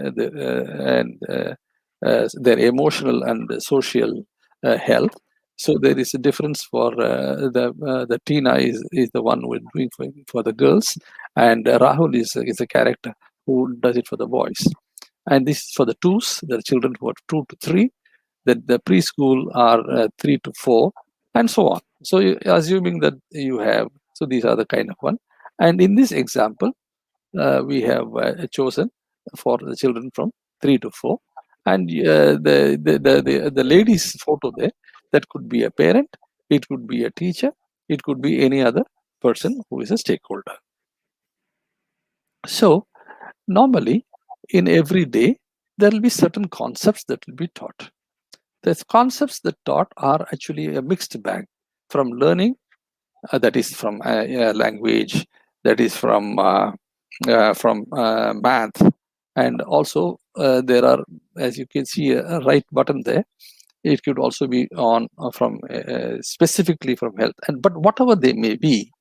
Speaker 3: emotional and social health. So there is a difference for the Tina is the one who is doing for the girls, and Rahul is a character who does it for the boys. And this is for the twos, the children who are 2 to 3, that the preschool are 3 to 4, and so on. So assuming that you have, so these are the kind of one. And in this example, we have chosen for the children from 3 to 4, and the lady's photo there, that could be a parent, it could be a teacher, it could be any other person who is a stakeholder. So normally in every day there will be certain concepts that will be taught. The concepts that taught are actually a mixed bag, from learning, that is from language, that is from math, and also there are, as you can see, a right button there. It could also be on from specifically from health, but whatever they may be,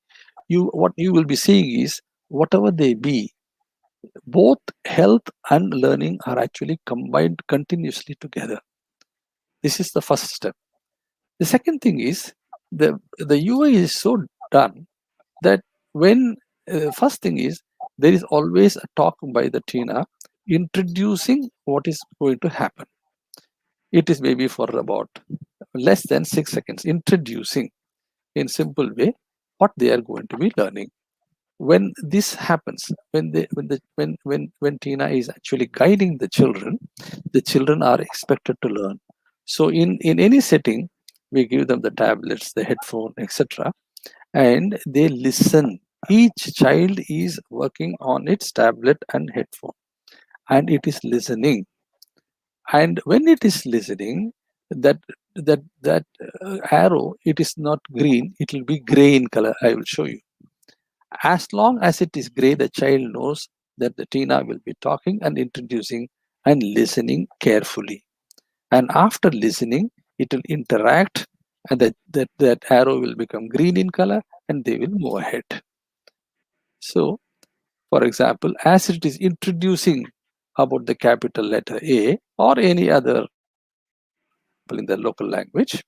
Speaker 3: what you will be seeing is, whatever they be, both health and learning are actually combined continuously together. This is the first step. The second thing is, the UI is so done that when first thing is, there is always a talk by the Tina introducing what is going to happen. It is maybe for about less than 6 seconds, introducing in simple way what they are going to be learning. when this happens, when Tina is actually guiding the children are expected to learn. So in any setting, we give them the tablets, the headphone, etc., and they listen. Each child is working on its tablet and headphone, and it is listening. And when it is listening, that arrow, it is not green, it will be gray in color. I will show you. As long as it is gray, the child knows that the Tina will be talking and introducing and listening carefully. And after listening, it will interact, and that arrow will become green in color, and they will move ahead. So, for example, as it is introducing about the capital letter A or any other in the local language,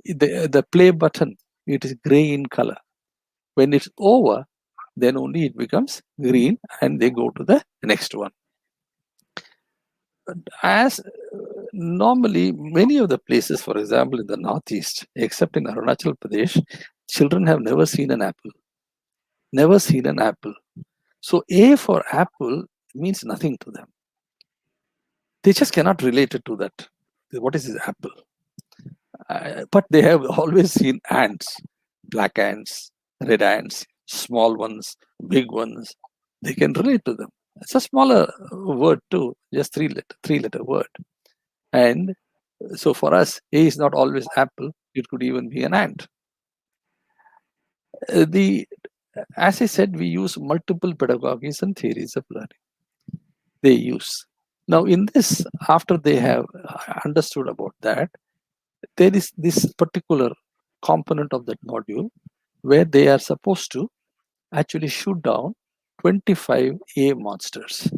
Speaker 3: the play button, it is gray in color. When it's over, then only it becomes green and they go to the next one. As normally, many of the places, for example, in the Northeast, except in Arunachal Pradesh, children have never seen an apple. Never seen an apple. So A for apple means nothing to them. They just cannot relate it to that. What is this apple? But they have always seen ants, black ants, red ants, small ones, big ones. They can relate to them. It's a smaller word too, just three letter word. And so for us, A is not always apple. It could even be an ant. As I said, we use multiple pedagogies and theories of learning. They use. Now in this, after they have understood about that, there is this particular component of that module where they are supposed to actually shoot down 25 A monsters.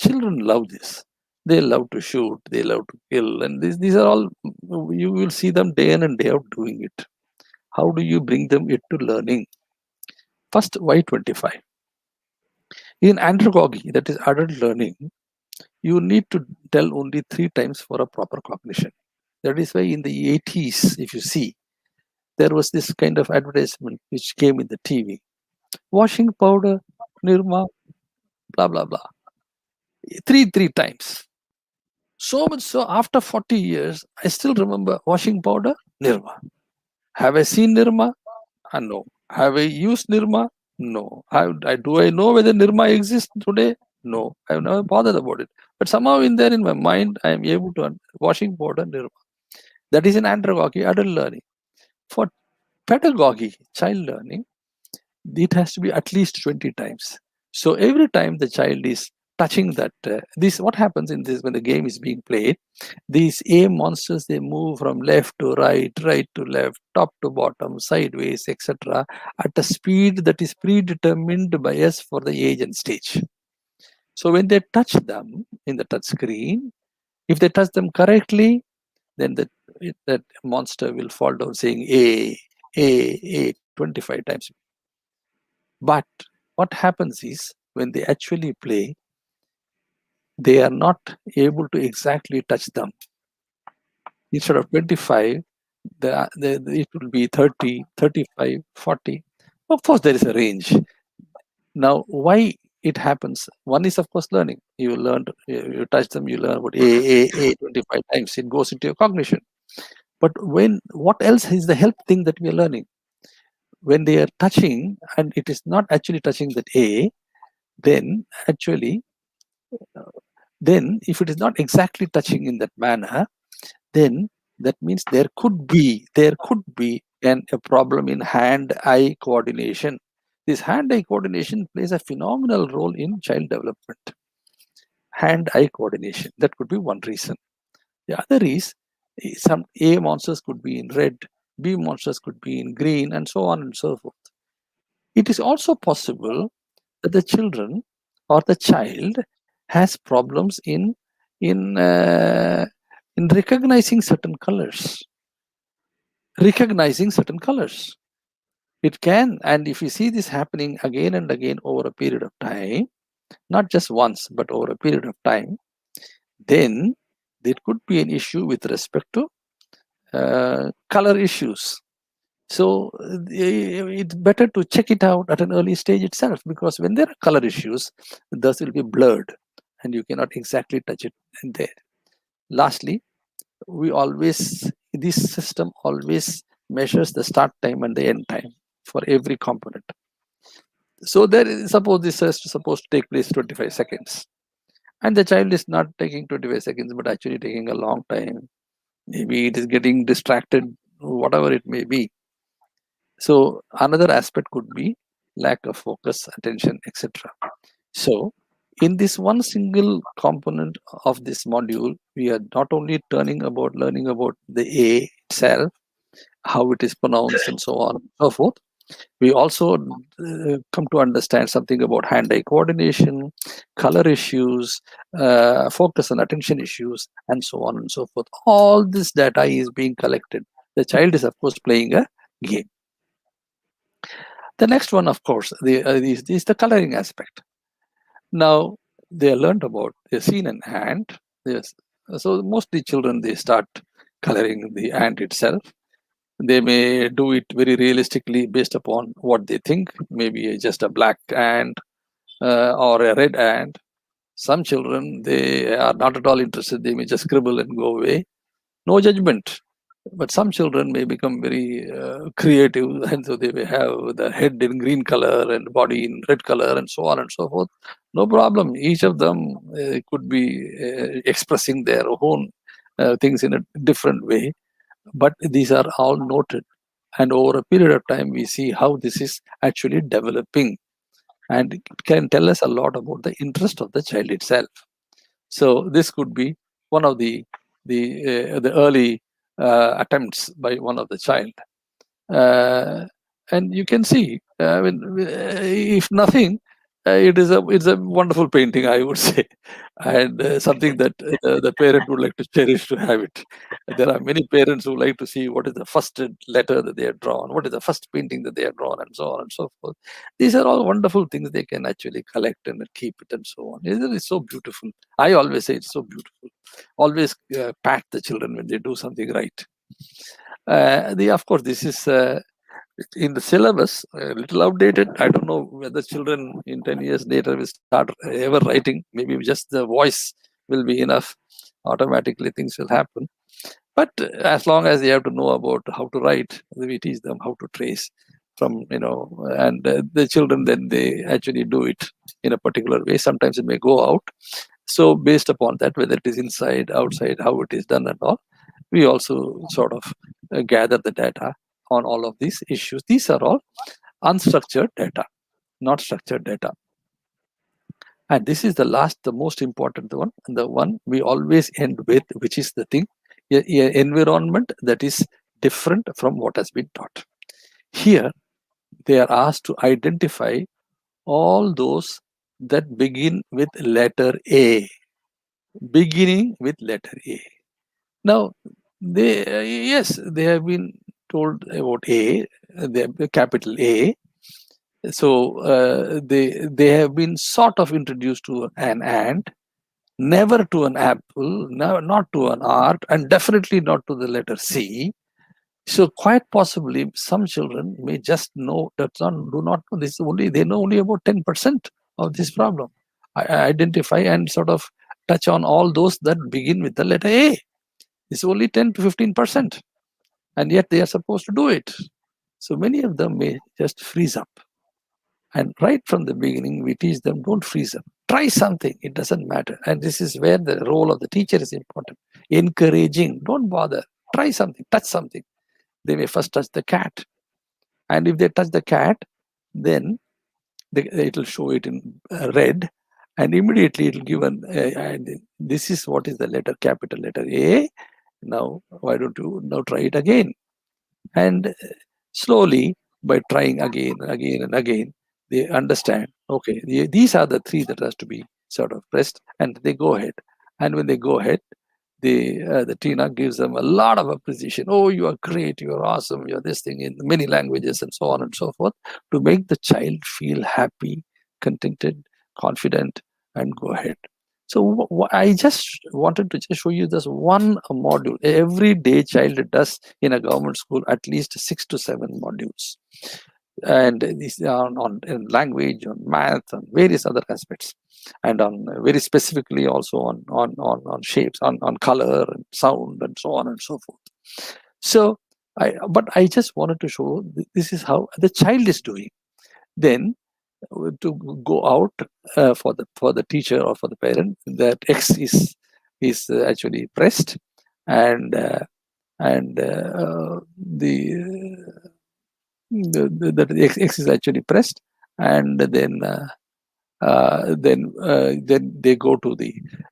Speaker 3: Children love this. They love to shoot, they love to kill, and these are all, you will see them day in and day out doing it. How do you bring them into learning? First, why 25? In andragogy, that is adult learning, you need to tell only 3 times for a proper cognition. That is why in the 80s, if you see, there was this kind of advertisement which came in the TV. Washing powder, Nirma, blah, blah, blah. Three times. So much so, after 40 years, I still remember washing powder, Nirma. Have I seen Nirma? No. Have I used Nirma? No. Do I know whether Nirma exists today? No. I have never bothered about it. But somehow in my mind, I am able to washing powder, Nirma. That is in andragogy, adult learning. For pedagogy, child learning, it has to be at least 20 times. So every time the child is touching that, what happens in this when the game is being played, these A monsters, they move from left to right, right to left, top to bottom, sideways, etc. at a speed that is predetermined by us for the age and stage. So when they touch them in the touch screen, if they touch them correctly, then that monster will fall down saying A 25 times. But what happens is when they actually play, they are not able to exactly touch them. Instead of 25, it will be 30, 35, 40. Of course, there is a range. Now, why it happens? One is, of course, learning. You learn, you touch them, you learn about A 25 times. It goes into your cognition. But what else is the help thing that we are learning? When they are touching and it is not actually touching that A, then actually, if it is not exactly touching in that manner, then that means there could be a problem in hand-eye coordination. This hand-eye coordination plays a phenomenal role in child development. Hand-eye coordination, that could be one reason. The other is some A monsters could be in red, B monsters could be in green, and so on and so forth. It is also possible that the children or the child has problems in recognizing certain colors. It can, and if you see this happening again and again over a period of time, not just once, but over a period of time, then there could be an issue with respect to color issues. So it's better to check it out at an early stage itself, because when there are color issues, those will be blurred and you cannot exactly touch it in there. Lastly, this system always measures the start time and the end time for every component. So suppose this is supposed to take place 25 seconds, and the child is not taking 25 seconds, but actually taking a long time. Maybe it is getting distracted, whatever it may be. So another aspect could be lack of focus, attention, etc. So in this one single component of this module, we are not only learning about the A itself, how it is pronounced and so on and so forth. We also come to understand something about hand-eye coordination, color issues, focus and attention issues, and so on and so forth. All this data is being collected. The child is, of course, playing a game. The next one, of course, is the coloring aspect. Now, they learned about, they've seen an ant. Yes. So mostly children, they start coloring the ant itself. They may do it very realistically based upon what they think, maybe just a black ant or a red ant. Some children, they are not at all interested. They may just scribble and go away. No judgment. But some children may become very creative, and so they may have the head in green color and body in red color and so on and so forth. No problem. Each of them could be expressing their own things in a different way. But these are all noted. And over a period of time, we see how this is actually developing. And it can tell us a lot about the interest of the child itself. So this could be one of the early attempts by one of the child. And you can see, if nothing, it's a wonderful painting, I would say, and something that the parent would like to cherish to have it. There are many parents who like to see what is the first letter that they have drawn, what is the first painting that they have drawn, and so on and so forth. These are all wonderful things they can actually collect and keep it and so on. It's so beautiful. I always say it's so beautiful. Always pat the children when they do something right. Of course, this is in the syllabus, a little outdated. I don't know whether children in 10 years later will start ever writing. Maybe just the voice will be enough. Automatically things will happen. But as long as they have to know about how to write, we teach them how to trace from, and the children, then they actually do it in a particular way. Sometimes it may go out. So based upon that, whether it is inside, outside, how it is done and all, we also sort of gather the data on all of these issues. These are all unstructured data, not structured data. And this is the most important one, and the one we always end with, which is the thing, environment that is different from what has been taught. Here, they are asked to identify all those that begin with letter A. Beginning with letter A. Now, they have been told about A, the capital A. So they have been sort of introduced to an ant, never to an apple, not to an art, and definitely not to the letter C. So quite possibly some children may just do not know this. They know only about 10% of this problem. I identify and sort of touch on all those that begin with the letter A. It's only 10 to 15%, and yet they are supposed to do it. So many of them may just freeze up. And right from the beginning, we teach them, don't freeze up. Try something. It doesn't matter. And this is where the role of the teacher is important. Encouraging. Don't bother. Try something. Touch something. They may first touch the cat. And if they touch the cat, then it will show it in red. And immediately it will give and this is what is the letter, capital letter A. Now, why don't you now try it again? And slowly, by trying again and again and again, they understand, okay, these are the three that has to be sort of pressed, and they go ahead. And when they go ahead, the Tina gives them a lot of appreciation. Oh, you are great, you are awesome, you are this thing in many languages and so on and so forth, to make the child feel happy, contented, confident, and go ahead. So I just wanted to just show you this one module. Every day child does in a government school at least 6 to 7 modules. And these are on language, on math, on various other aspects, and on very specifically also on shapes, on color and sound and so on and so forth. So but I just wanted to show this is how the child is doing. Then to go out for the teacher or for the parent, that X is actually pressed, and the X is actually pressed, and then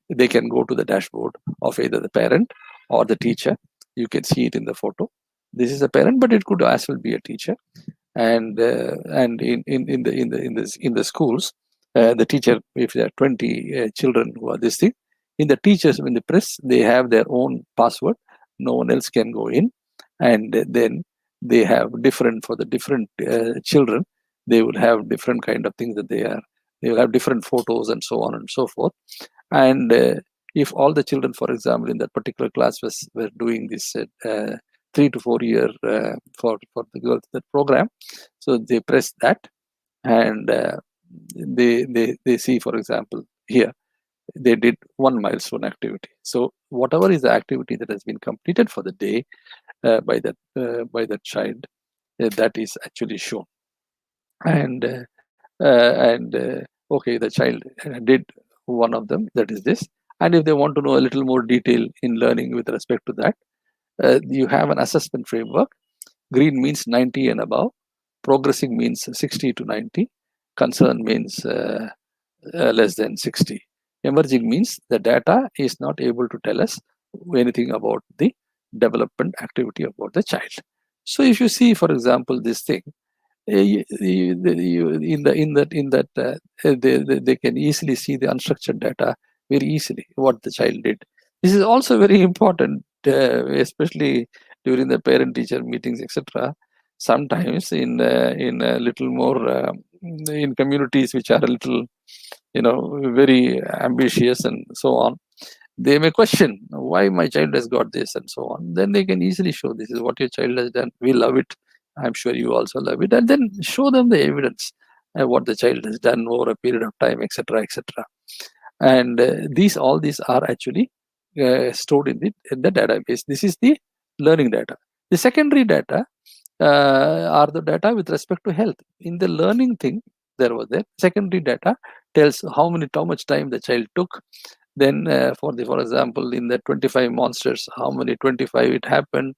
Speaker 3: they can go to the dashboard of either the parent or the teacher. You can see it in the photo. This is a parent, but it could as well be a teacher. And in the schools, the teacher, if there are 20 children who are this thing, in the teachers, when they press, they have their own password. No one else can go in, and then they have different for the different children. They will have different kind of things that they will have different photos and so on and so forth. And if all the children, for example, in that particular class were doing this 3 to 4 year for the girls that program, so they press that, and they see, for example, here they did 1 milestone activity. So whatever is the activity that has been completed for the day by that child, that is actually shown. And okay, the child did one of them, that is this. And if they want to know a little more detail in learning with respect to that, you have an assessment framework. Green means 90 and above, progressing means 60 to 90, concern means less than 60. Emerging means the data is not able to tell us anything about the development activity about the child. So if you see, for example, this thing, they can easily see the unstructured data very easily, what the child did. This is also very important, especially during the parent-teacher meetings, etc. Sometimes in a little more in communities which are a little, very ambitious and so on, they may question why my child has got this and so on. Then they can easily show this is what your child has done. We love it. I'm sure you also love it. And then show them the evidence what the child has done over a period of time, etc., etc. And all these are actually stored in the database. This is the learning data. The secondary data are the data with respect to health. In the learning thing, there was that secondary data tells how much time the child took. Then for example, in the 25 monsters, how many 25 it happened,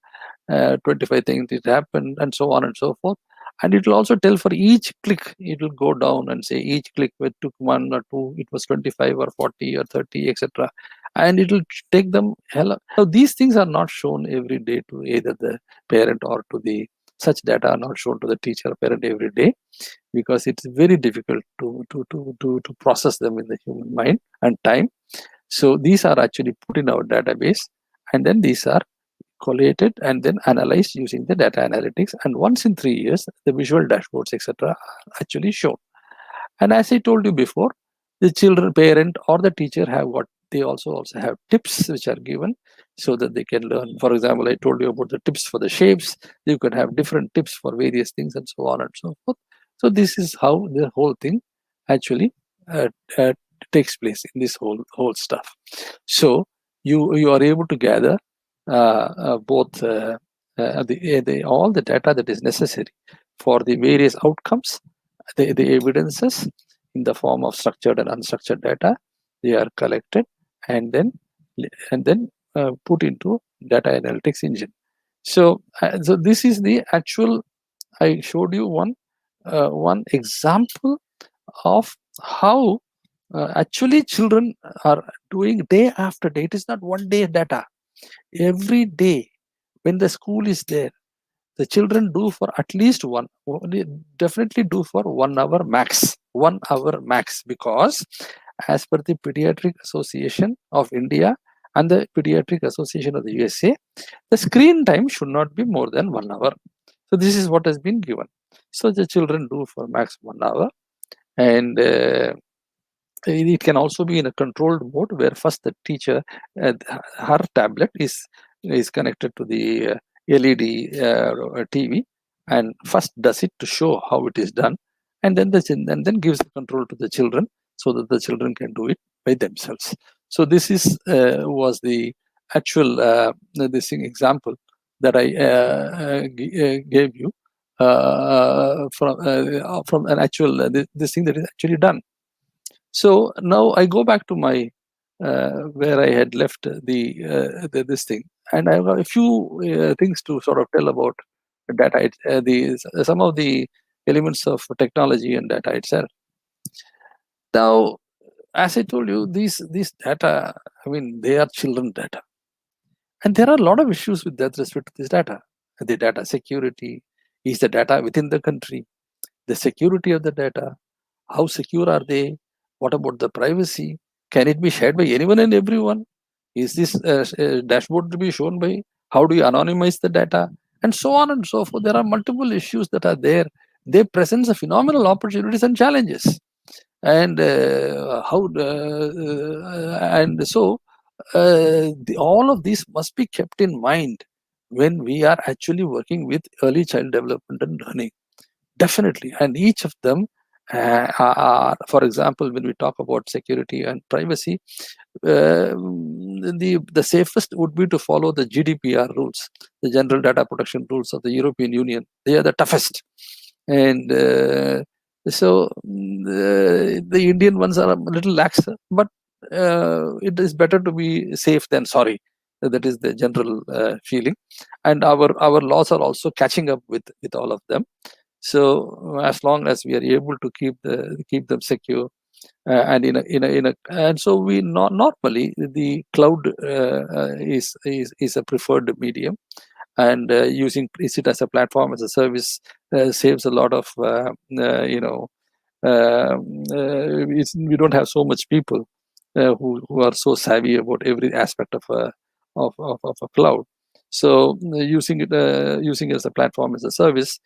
Speaker 3: 25 things it happened, and so on and so forth. And it will also tell for each click, it will go down and say each click it took 1 or 2, it was 25 or 40 or 30, etc. And it will take them hell. So these things are not shown every day to either the parent or to such data are not shown to the teacher or parent every day, because it's very difficult to process them in the human mind and time. So these are actually put in our database, and then these are collated and then analyzed using the data analytics. And once in 3 years, the visual dashboards, etc., are actually shown. And as I told you before, the children, parent, or the teacher they also have tips which are given so that they can learn. For example, I told you about the tips for the shapes. You could have different tips for various things and so on and so forth. So this is how the whole thing actually takes place in this whole stuff. So you are able to gather both all the data that is necessary for the various outcomes, the evidences in the form of structured and unstructured data. They are collected and then put into data analytics engine. So this is the actual. I showed you one example of how actually children are doing day after day. It is not one day data. Every day when the school is there, the children do for at least definitely do for 1 hour max. 1 hour max, because as per the Pediatric Association of India and the Pediatric Association of the USA, the screen time should not be more than 1 hour. So this is what has been given. So the children do for max 1 hour, and It can also be in a controlled mode where first the teacher, her tablet is connected to the LED TV, and first does it to show how it is done, and then gives the control to the children so that the children can do it by themselves. So this is was the actual this example that I gave you from an actual this thing that is actually done. So now I go back to my where I had left this thing, and I have a few things to sort of tell about data. Some of the elements of technology and data itself. Now, as I told you, these data, I mean, they are children data, and there are a lot of issues with that respect to this data. The data security is the data within the country, the security of the data, how secure are they? What about the privacy? Can it be shared by anyone and everyone? Is this dashboard to be shown by? How do you anonymize the data? And so on and so forth. There are multiple issues that are there. They present a phenomenal opportunities and challenges. And all of these must be kept in mind when we are actually working with early child development and learning. Definitely. And each of them are, for example, when we talk about security and privacy, the safest would be to follow the GDPR rules, the General Data Protection Rules of the European Union. They are the toughest. And the Indian ones are a little lax, but it is better to be safe than sorry. That is the general feeling. And our laws are also catching up with all of them. So as long as we are able to keep them secure, and and so we normally the cloud is a preferred medium, and using it as a platform as a service saves a lot of we don't have so much people who are so savvy about every aspect of a cloud. So using it as a platform as a service,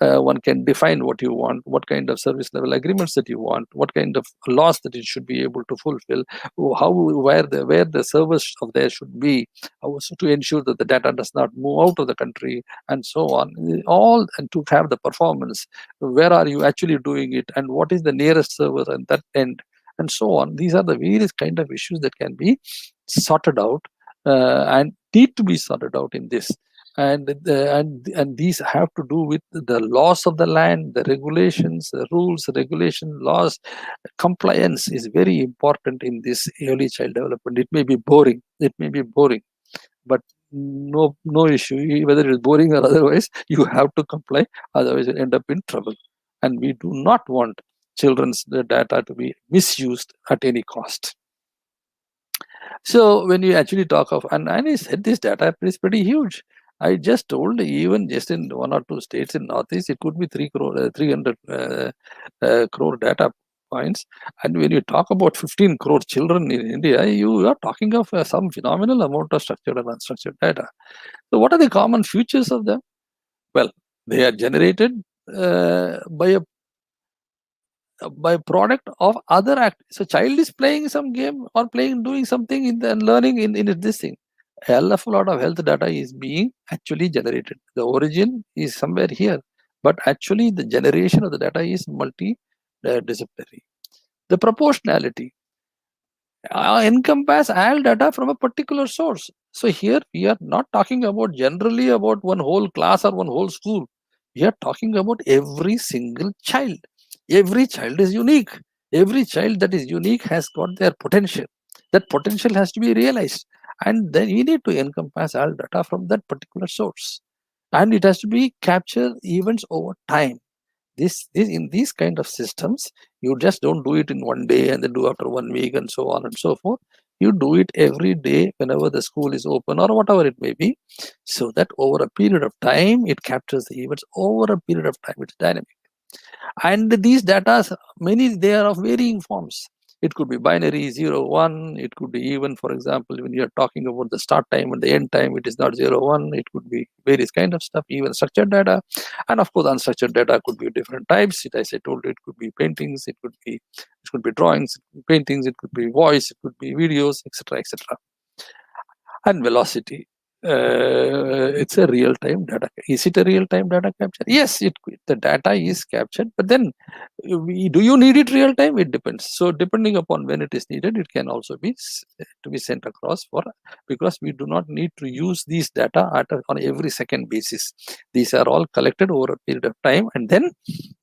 Speaker 3: one can define what you want, what kind of service level agreements that you want, what kind of laws that it should be able to fulfill, where the servers of there should be, also to ensure that the data does not move out of the country, and so on. All, and to have the performance, where are you actually doing it, and what is the nearest server at that end, and so on. These are the various kind of issues that can be sorted out and need to be sorted out in this. And these have to do with the laws of the land, the regulations, the rules, regulation, laws. Compliance is very important in this early child development. It may be boring, but no issue, whether it is boring or otherwise, you have to comply, otherwise you end up in trouble. And we do not want children's data to be misused at any cost. So when you actually talk of, and I said this data is pretty huge. I just told, even just in 1 or 2 states in Northeast, it could be 300 crore data points. And when you talk about 15 crore children in India, you are talking of some phenomenal amount of structured and unstructured data. So what are the common features of them? Well, they are generated by product of other act. So child is playing some game or doing something in the learning in this thing. A hell of a lot of health data is being actually generated. The origin is somewhere here, but actually the generation of the data is multidisciplinary. The proportionality encompass all data from a particular source. So here we are not talking about generally about one whole class or one whole school. We are talking about every single child. Every child is unique. Every child that is unique has got their potential. That potential has to be realized. And then we need to encompass all data from that particular source. And it has to be captured events over time. In these kind of systems, you just don't do it in one day and then do after 1 week and so on and so forth. You do it every day whenever the school is open or whatever it may be, so that over a period of time, it captures the events over a period of time. It's dynamic. And these data, they are of varying forms. It could be binary 0, 1. It could be even, for example, when you're talking about the start time and the end time, it is not 0, 1. It could be various kind of stuff, even structured data. And of course, unstructured data could be different types. As I told you, it could be paintings, it could be drawings, it could be paintings, it could be voice, it could be videos, etc., etc. And velocity. It's a real-time data. Is it a real-time data capture? Yes, the data is captured, but then do you need it real-time? It depends. So depending upon when it is needed, it can also be to be sent across because we do not need to use these data on every second basis. These are all collected over a period of time, and then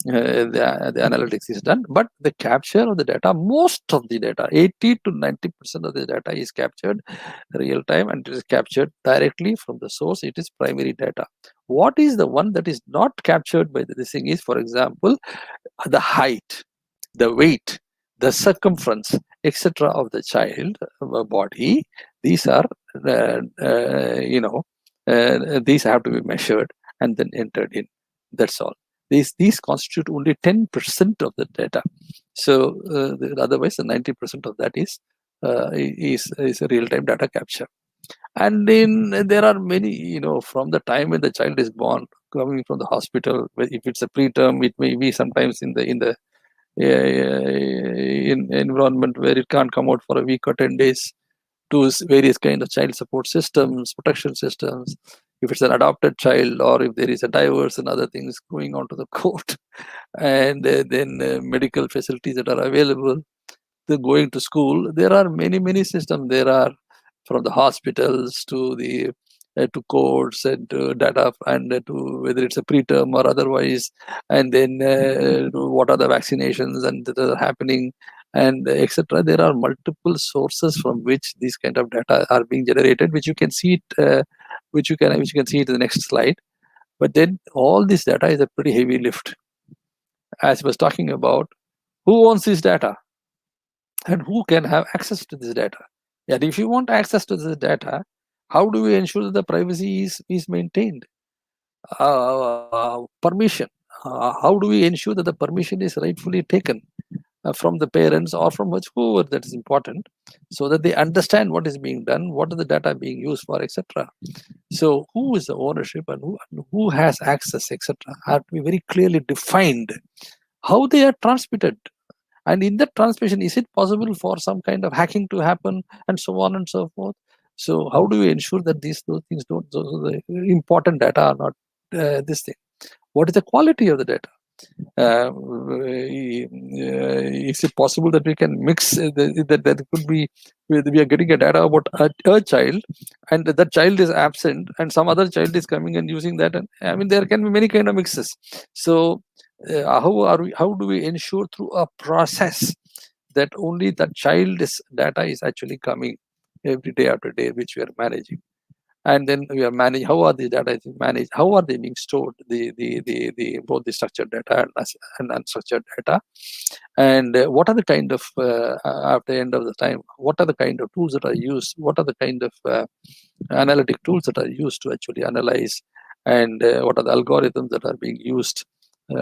Speaker 3: the analytics is done. But the capture of the data, most of the data, 80 to 90% of the data is captured real time, and it is captured directly from the source. It is primary data. What is the one that is not captured by this thing is, for example, the height, the weight, the circumference, etc. of the child body. These are, these have to be measured and then entered in. That's all. These constitute only 10% of the data. So otherwise, the 90% of that is a real-time data capture. And then there are many, from the time when the child is born, coming from the hospital. If it's a preterm, it may be sometimes in the environment where it can't come out for a week or 10 days, to various kind of child support systems, protection systems. If it's an adopted child, or if there is a divorce and other things going on to the court, and then medical facilities that are available, going to school, there are many systems. There are from the hospitals to the to courts and to data, and to whether it's a preterm or otherwise, and then what are the vaccinations and that are happening, and etc. There are multiple sources from which these kind of data are being generated, which you can see it, which you can see it in the next slide. But then all this data is a pretty heavy lift. As I was talking about, who owns this data and who can have access to this data? And if you want access to this data, how do we ensure that the privacy is maintained? Permission. How do we ensure that the permission is rightfully taken from the parents or from whoever that is important, so that they understand what is being done, what are the data being used for, etc. So who is the ownership and who has access, etc. have to be very clearly defined. How they are transmitted. And in that transmission, is it possible for some kind of hacking to happen, and so on and so forth? So how do we ensure that those things don't, the important data are not this thing? What is the quality of the data? Is it possible that we can mix that could be, we are getting a data about a child, and that child is absent, and some other child is coming and using that, and I mean there can be many kind of mixes. So how do we ensure through a process that only the child's data is actually coming every day after day, which we are managing? And then we are managing how are the data managed, how are they being stored, both the structured data and unstructured data, and what are the kind of at the end of the time, what are the kind of tools that are used, what are the kind of analytic tools that are used to actually analyze, and what are the algorithms that are being used, so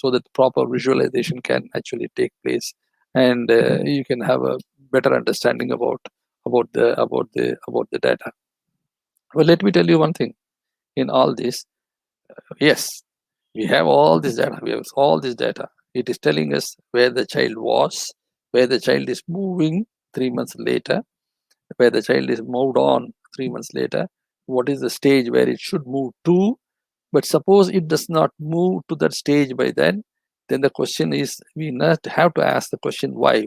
Speaker 3: that proper visualization can actually take place, and you can have a better understanding about the data. Well, let me tell you one thing. In all this, yes, we have all this data. We have all this data. It is telling us where the child was, where the child is moving 3 months later, where the child is moved on 3 months later, what is the stage where it should move to. But suppose it does not move to that stage by then the question is, we not have to ask the question why.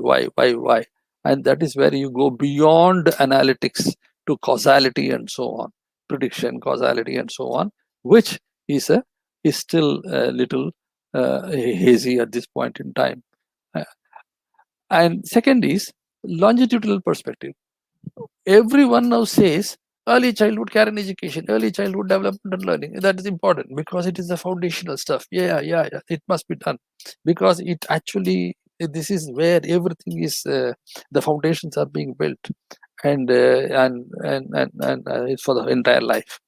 Speaker 3: And that is where you go beyond analytics to causality and so on, prediction, causality and so on, which is still a little hazy at this point in time. And second is longitudinal perspective. Everyone now says early childhood care and education, early childhood development and learning. That is important because it is the foundational stuff. Yeah. It must be done because it actually, this is where everything is, the foundations are being built, and it's for the entire life.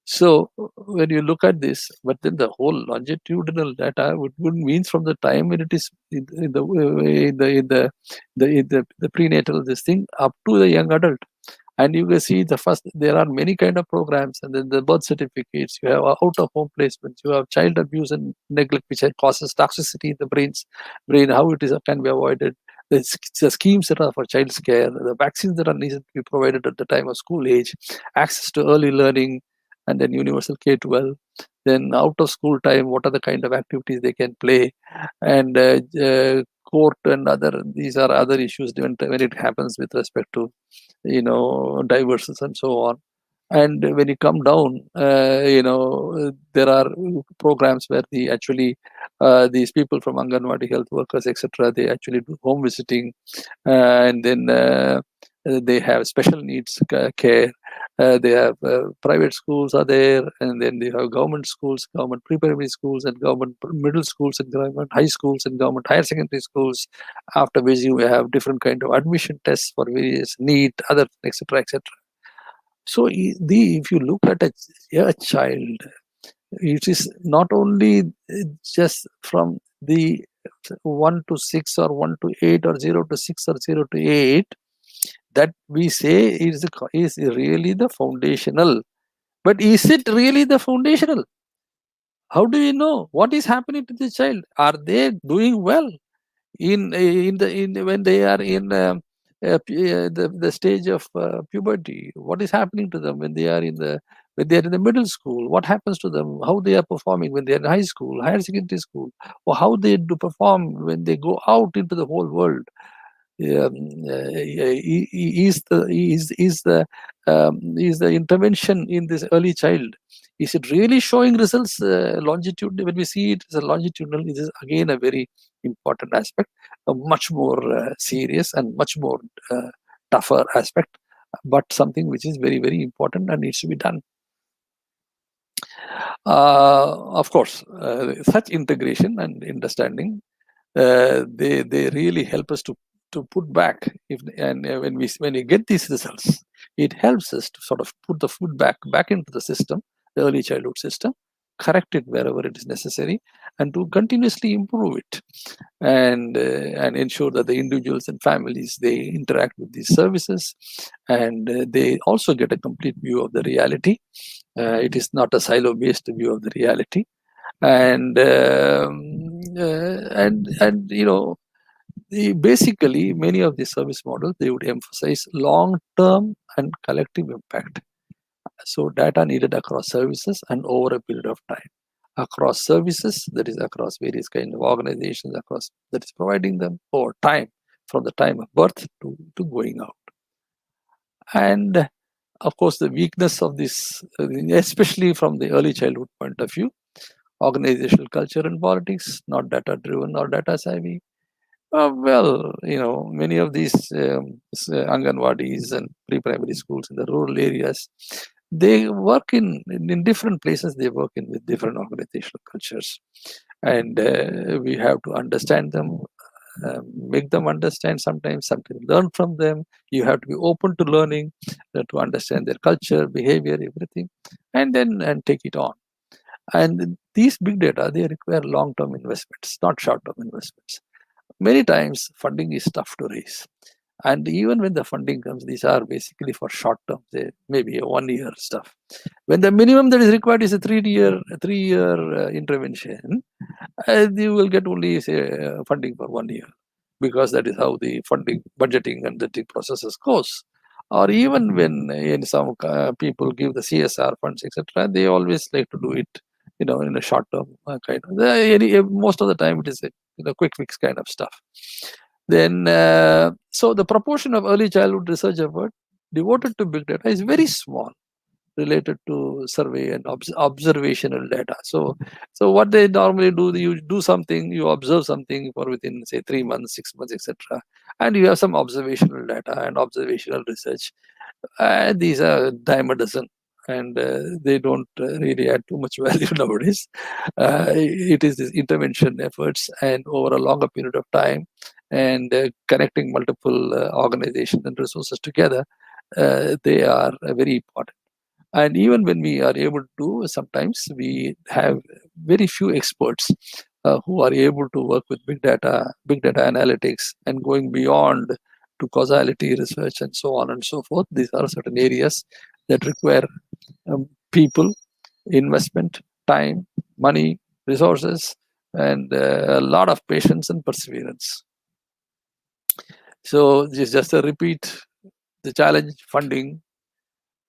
Speaker 3: So when you look at this, but then the whole longitudinal data would means from the time when it is in the prenatal this thing up to the young adult. And you can see there are many kind of programs, and then the birth certificates, you have out of home placements, you have child abuse and neglect, which causes toxicity in the brain, how it can be avoided. The schemes that are for child's care, the vaccines that are needed to be provided at the time of school age, access to early learning, and then universal K-12. Then out of school time, what are the kind of activities they can play, and court and these are other issues when it happens with respect to divorces and so on. And when you come down, there are programs where these people from Anganwadi health workers, etc., they actually do home visiting, and then they have special needs care. They have private schools are there, and then they have government schools, government pre-primary schools, and government middle schools, and government high schools, and government higher secondary schools. After which you have different kind of admission tests for various NEET, other, etc., etc. So if you look at a child, it is not only just from the 1 to 6 or 1 to 8 or 0 to 6 or 0 to 8 that we say is really the foundational. But is it really the foundational? How do you know what is happening to the child? Are they doing well in when they are in the stage of puberty? What is happening to them when they are in the middle school? What happens to them? How they are performing when they are in high school, higher secondary school, or how they do perform when they go out into the whole world? Is the intervention in this early child, is it really showing results longitudinally? When we see it as a longitudinal, it is again a very important aspect, a much more serious and much more tougher aspect, but something which is very, very important and needs to be done. Of course, such integration and understanding, they really help us to put back, when you get these results, it helps us to sort of put the food back into the system, the early childhood system, correct it wherever it is necessary, and to continuously improve it, and ensure that the individuals and families, they interact with these services, and they also get a complete view of the reality. It is not a silo-based view of the reality, and basically many of the service models, they would emphasize long-term and collective impact. So data needed across services and over a period of time. Across services, that is across various kind of organizations, across that is providing them over time, from the time of birth to going out. And of course, the weakness of this, especially from the early childhood point of view, organizational culture and politics, not data driven or data savvy. Many of these Anganwadis and pre-primary schools in the rural areas, they work in different places. They work in with different organizational cultures, and we have to understand them, make them understand. Sometimes learn from them. You have to be open to learning, to understand their culture, behavior, everything, and take it on. And these big data, they require long-term investments, not short-term investments. Many times funding is tough to raise, and even when the funding comes, these are basically for short term, maybe a 1 year stuff. When the minimum that is required is a 3 year intervention, you will get only funding for 1 year, because that is how the funding, budgeting, and the processes goes. Or even when in some people give the CSR funds, etc., they always like to do it, in a short term kind of. Most of the time, it is a quick fix kind of stuff. Then, so the proportion of early childhood research effort devoted to big data is very small related to survey and observational data. So what they normally do, you do something, you observe something for within, say, 3 months, 6 months, etc., and you have some observational data and observational research. These are dime a dozen, and they don't really add too much value nowadays. It is this intervention efforts, and over a longer period of time, and connecting multiple organizations and resources together, they are very important. And even when we are able to, sometimes we have very few experts who are able to work with big data analytics, and going beyond to causality research and so on and so forth. These are certain areas that require people, investment, time, money, resources, and a lot of patience and perseverance. So just a repeat, the challenge: funding,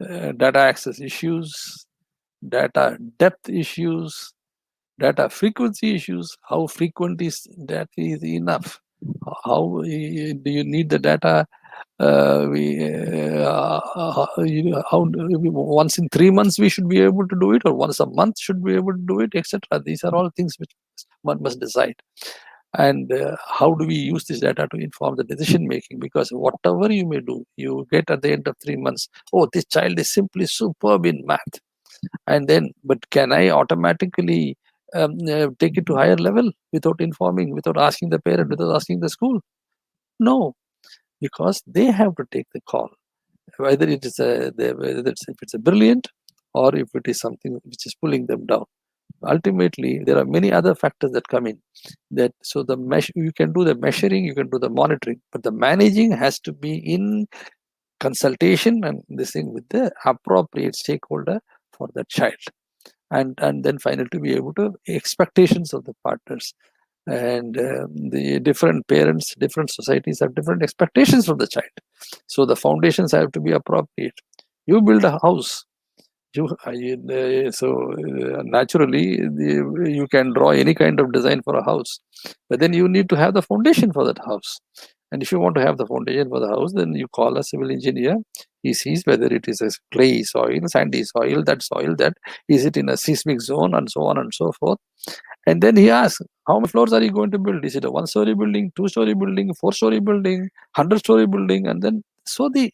Speaker 3: data access issues, data depth issues, data frequency issues. How frequent is that is enough? How do you need the data? Once in 3 months we should be able to do it, or once a month should be able to do it, etc. These are all things which one must decide. And how do we use this data to inform the decision making? Because whatever you may do, you get at the end of 3 months, oh, this child is simply superb in math. And then, but can I automatically take it to higher level without informing, without asking the parent, without asking the school? No, because they have to take the call, whether it is if it's a brilliant, or if it is something which is pulling them down. Ultimately, there are many other factors that come in. That so the you can do the measuring, you can do the monitoring, but the managing has to be in consultation and this thing with the appropriate stakeholder for that child. And then finally, to be able to expectations of the partners. And the different parents, different societies have different expectations from the child. So the foundations have to be appropriate. You build a house, naturally you can draw any kind of design for a house, but then you need to have the foundation for that house. And if you want to have the foundation for the house, then you call a civil engineer. He sees whether it is a clay soil, sandy soil, that is it in a seismic zone, and so on and so forth. And then he asks, how many floors are you going to build? Is it a 1-story building, 2-story building, 4-story building, 100-story building? And then, so the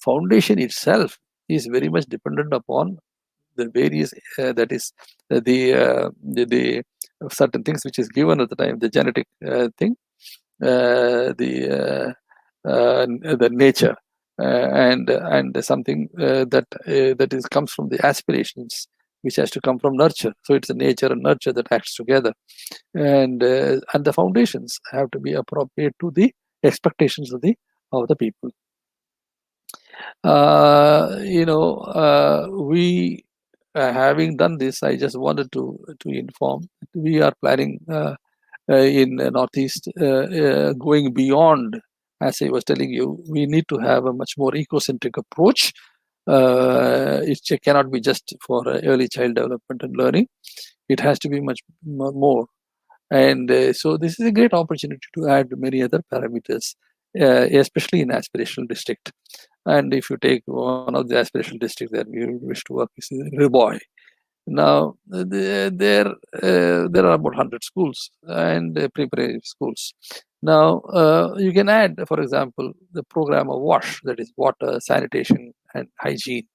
Speaker 3: foundation itself is very much dependent upon the various, that is the certain things which is given at the time, the genetic thing, the nature, and something that comes from the aspirations, which has to come from nurture. So it's the nature and nurture that acts together, and the foundations have to be appropriate to the expectations of the people. We having done this, I just wanted to inform we are planning in Northeast going beyond. As I was telling you, we need to have a much more ecocentric approach. It cannot be just for early child development and learning. It has to be much more. And so this is a great opportunity to add many other parameters, especially in aspirational district. And if you take one of the aspirational districts that we wish to work with, is Riboy. Now, there are about 100 schools and preparatory schools. Now, you can add, for example, the program of WASH, that is water, sanitation, and hygiene,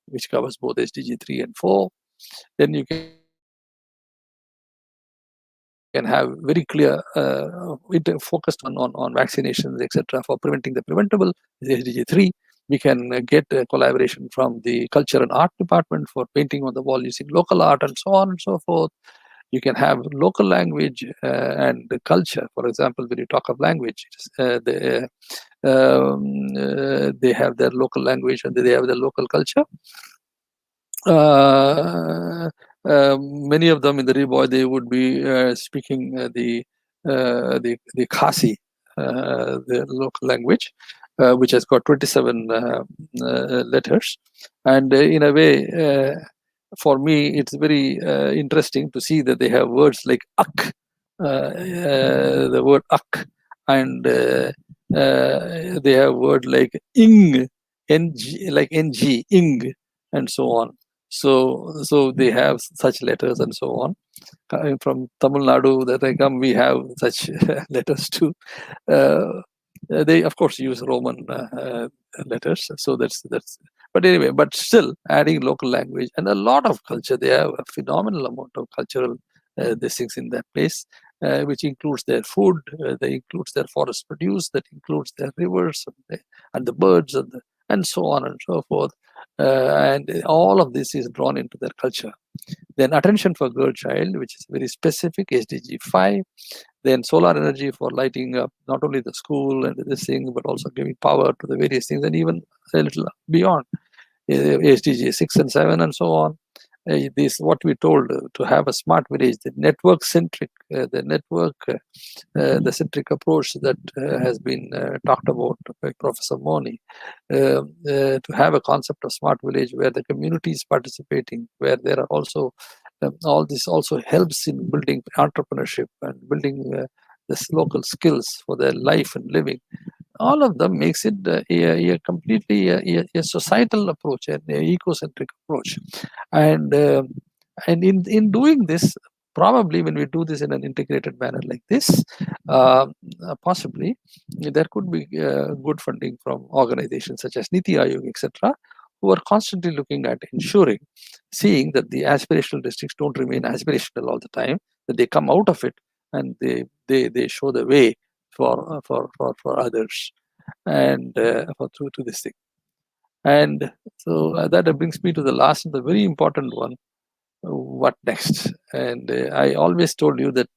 Speaker 3: which covers both SDG 3 and 4. Then you can have very clear focused on vaccinations, etc., for preventing the preventable, SDG 3. We can get collaboration from the culture and art department for painting on the wall using local art and so on and so forth. You can have local language and the culture. For example, when you talk of language, they have their local language and they have their local culture. Many of them in the Riboy, they would be speaking the Khasi, the local language, which has got 27 letters. And in a way, for me, it's very interesting to see that they have words like ak, the word ak, and they have word like ing, ng, like ng, ing, and so on. So they have such letters and so on. Coming from Tamil Nadu, that I come, we have such letters too. They of course use Roman letters, so that's. But anyway, but still adding local language and a lot of culture. They have a phenomenal amount of cultural these things in that place, which includes their food, that includes their forest produce, that includes their rivers and the birds and so on and so forth. And all of this is drawn into their culture. Then attention for girl child, which is very specific, SDG 5. Then solar energy for lighting up not only the school and this thing, but also giving power to the various things, and even a little beyond, SDG 6 and 7 and so on. This what we told, to have a smart village, the network centric, the centric approach that has been talked about by Professor Moni, to have a concept of smart village where the community is participating, where there are also all this also helps in building entrepreneurship and building this local skills for their life and living. All of them makes it a completely a societal approach, an ecocentric approach. And in doing this, probably when we do this in an integrated manner like this, possibly there could be good funding from organizations such as Niti Aayog, etc., who are constantly looking at ensuring, seeing that the aspirational districts don't remain aspirational all the time, that they come out of it and they show the way for others, and through to this thing. And so that brings me to the last and the very important one: what next? And I always told you that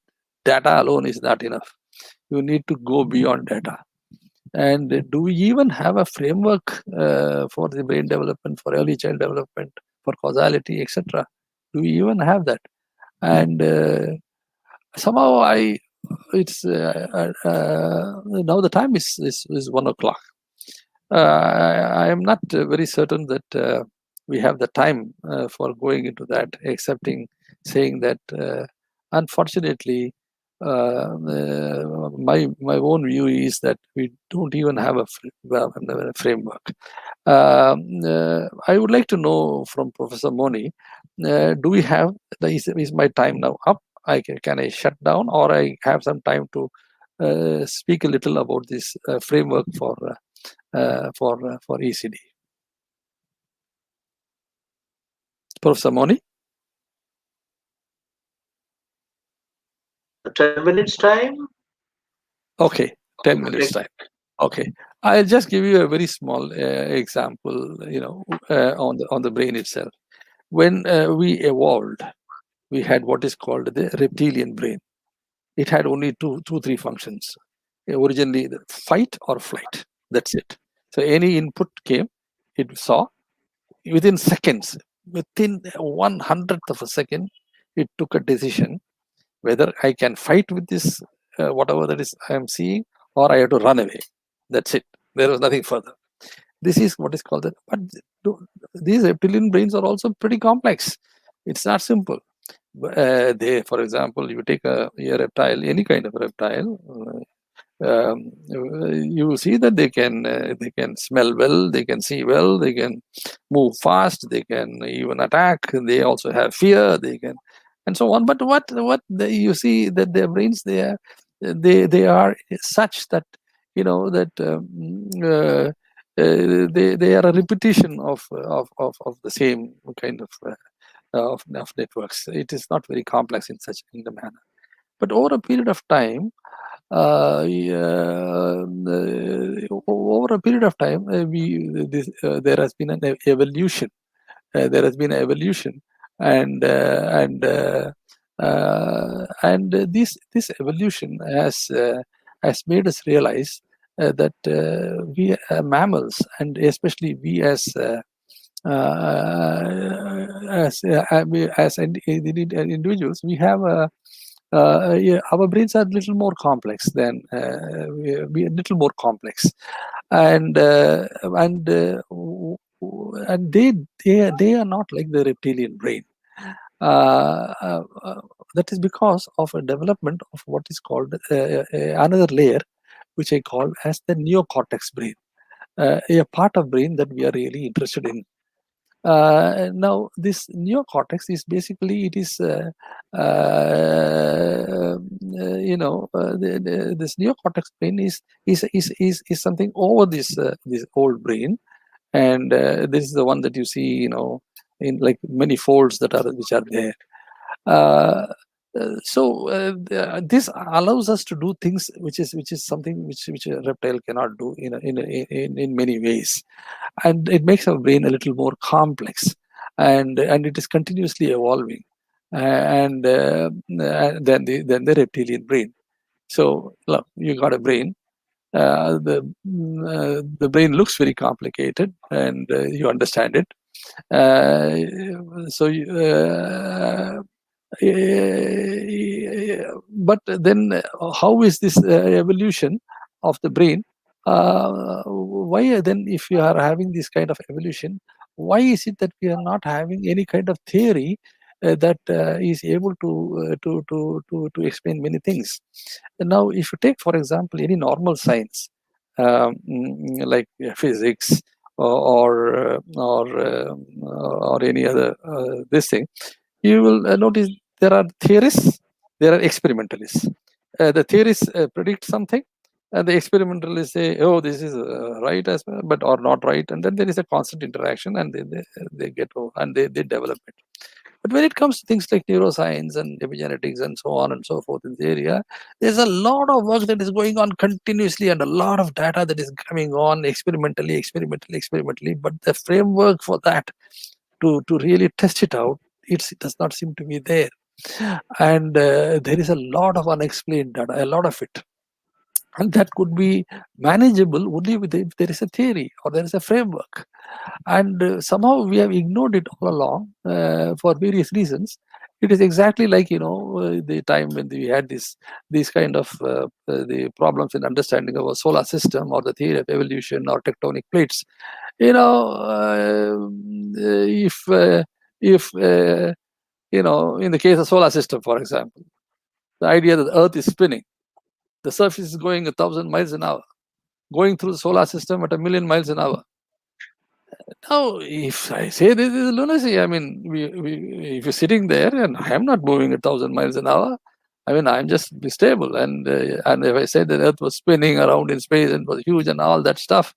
Speaker 3: data alone is not enough. You need to go beyond data. And do we even have a framework for the brain development, for early child development, for causality, etc.? Do we even have that? And somehow it's now the time is 1 o'clock. I am not very certain that we have the time for going into that, excepting saying that unfortunately my own view is that we don't even have a framework. I would like to know from Professor Moni, do we have, is my time now up? Can I shut down, or I have some time to speak a little about this framework for ECD? Professor Moni?
Speaker 2: 10 minutes time?
Speaker 3: Okay, 10 minutes time. Okay, I'll just give you a very small example, on the brain itself. When we evolved, we had what is called the reptilian brain. It had only two, three functions. Originally, the fight or flight. That's it. So any input came, it saw. Within seconds, within 1/100th of a second, it took a decision whether I can fight with this, whatever that is I am seeing, or I have to run away. That's it. There was nothing further. This is what is called that. But these reptilian brains are also pretty complex. It's not simple. For example, you take a reptile, any kind of reptile, you will see that they can smell well, they can see well, they can move fast, they can even attack. They also have fear. They can, and so on. But you see that their brains, they are such that they are a repetition of the same kind of networks. It is not very complex in the manner. But over a period of time, there has been an evolution. And this evolution has made us realize that we mammals, and especially we as individuals, we have our brains are a little more complex than we a little more complex, and they are not like the reptilian brain. That is because of a development of what is called another layer, which I call as the neocortex brain, a part of brain that we are really interested in. Now, this neocortex is basically, it is this neocortex brain is something over this old brain, and this is the one that you see, in like many folds which are there. This allows us to do things which is something which a reptile cannot do in many ways, and it makes our brain a little more complex, and it is continuously evolving, and then the reptilian brain. So look, you got a brain. The brain looks very complicated, and you understand it. But then how is this evolution of the brain? Why then, if you are having this kind of evolution, why is it that we are not having any kind of theory that is able to explain many things? And now, if you take, for example, any normal science, like physics or any other this thing, you will notice there are theorists, there are experimentalists. The theorists predict something, and the experimentalists say, "Oh, this is right as well, but or not right," and then there is a constant interaction, and they get and they develop it. But when it comes to things like neuroscience and epigenetics and so on and so forth in this area, there's a lot of work that is going on continuously and a lot of data that is coming on experimentally. But the framework for that to really test it out, it does not seem to be there. And there is a lot of unexplained data, a lot of it. And that could be manageable only if there is a theory or there is a framework. And somehow we have ignored it all along for various reasons. It is exactly like the time when we had these kind of the problems in understanding of our solar system or the theory of evolution or tectonic plates. If in the case of solar system, for example, the idea that the Earth is spinning, the surface is going 1,000 miles an hour, going through the solar system at 1,000,000 miles an hour. Now, if I say this is lunacy, I mean, if you're sitting there and I'm not moving 1,000 miles an hour, I mean, I'm just stable. And if I said that Earth was spinning around in space and was huge and all that stuff,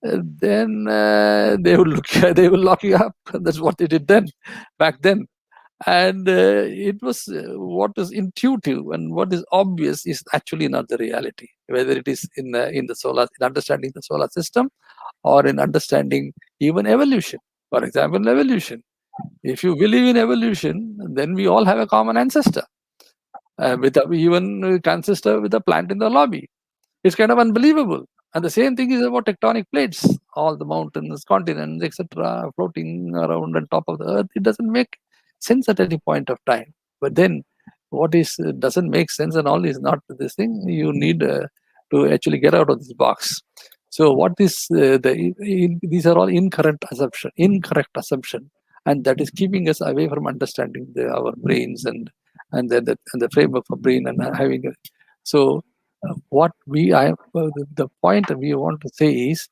Speaker 3: then they will lock you up. That's what they did back then. And it was what is intuitive and what is obvious is actually not the reality. Whether it is in understanding the solar system, or in understanding even evolution. For example, evolution. If you believe in evolution, then we all have a common ancestor. Even ancestor with a plant in the lobby. It's kind of unbelievable. And the same thing is about tectonic plates. All the mountains, continents, etc., floating around on top of the earth. It doesn't make sense at any point of time. But then, what doesn't make sense and all is not this thing. You need to actually get out of this box. So what is these are all incorrect assumption, and that is keeping us away from understanding our brains and the framework of brain and having it. So the point that we want to say is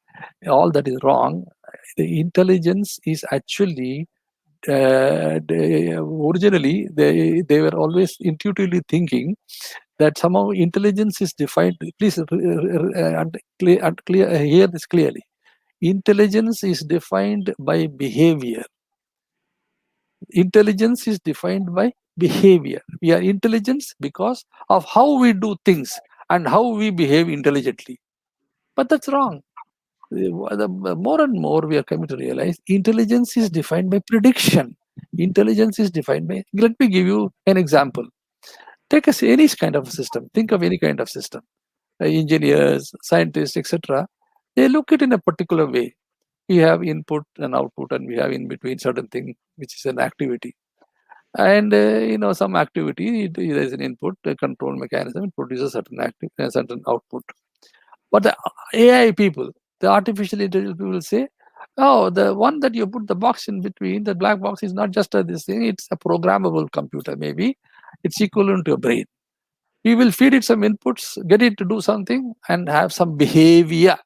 Speaker 3: all that is wrong. The intelligence is actually originally they were always intuitively thinking that somehow intelligence is defined. Please hear this clearly. Intelligence is defined by behavior. Intelligence is defined by behavior. We are intelligent because of how we do things and how we behave intelligently. But that's wrong. More and more we are coming to realize intelligence is defined by prediction. Intelligence is defined by, let me give you an example. Take any kind of system. Think of any kind of system. Engineers, scientists, etc. They look at it in a particular way. We have input and output, and we have in between certain thing, which is an activity. And some activity, there is an input, a control mechanism, it produces certain output. But the AI people, the artificial intelligence people say, oh, the one that you put the box in between, the black box is not just this thing, it's a programmable computer maybe. It's equivalent to a brain. We will feed it some inputs, get it to do something, and have some behavior.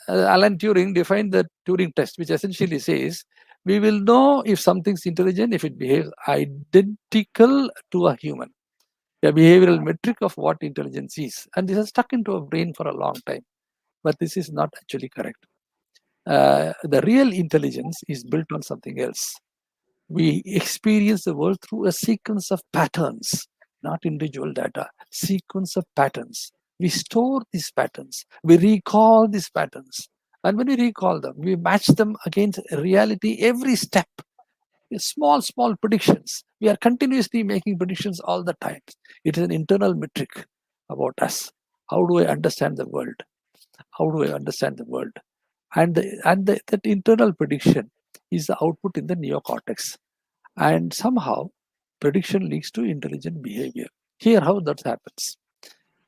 Speaker 3: Alan Turing defined the Turing Test, which essentially says, we will know if something's intelligent if it behaves identical to a human. A behavioral metric of what intelligence is. And this has stuck into our brain for a long time. But this is not actually correct. The real intelligence is built on something else. We experience the world through a sequence of patterns, not individual data, sequence of patterns. We store these patterns, we recall these patterns. And when we recall them, we match them against reality every step. Small, small predictions. We are continuously making predictions all the time. It is an internal metric about us. How do I understand the world? How do I understand the world? And that internal prediction is the output in the neocortex. And somehow prediction leads to intelligent behavior. Here, how that happens.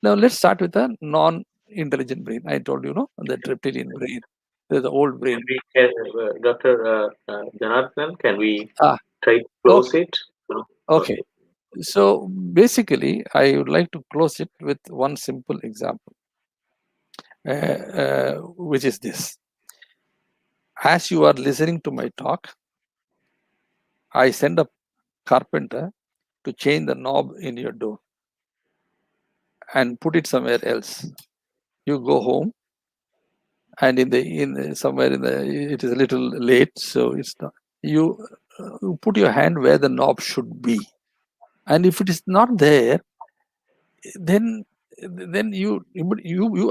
Speaker 3: Now, let's start with a non-intelligent brain. I told you, the reptilian brain, the old brain.
Speaker 2: Dr. Janardhan, can we
Speaker 3: Ah,
Speaker 2: try to close
Speaker 3: okay.
Speaker 2: it?
Speaker 3: Okay. So basically, I would like to close it with one simple example, which is this. As you are listening to my talk, I send a carpenter to change the knob in your door and put it somewhere else. You go home, and somewhere it is a little late, so it's not. You put your hand where the knob should be, and if it is not there, then you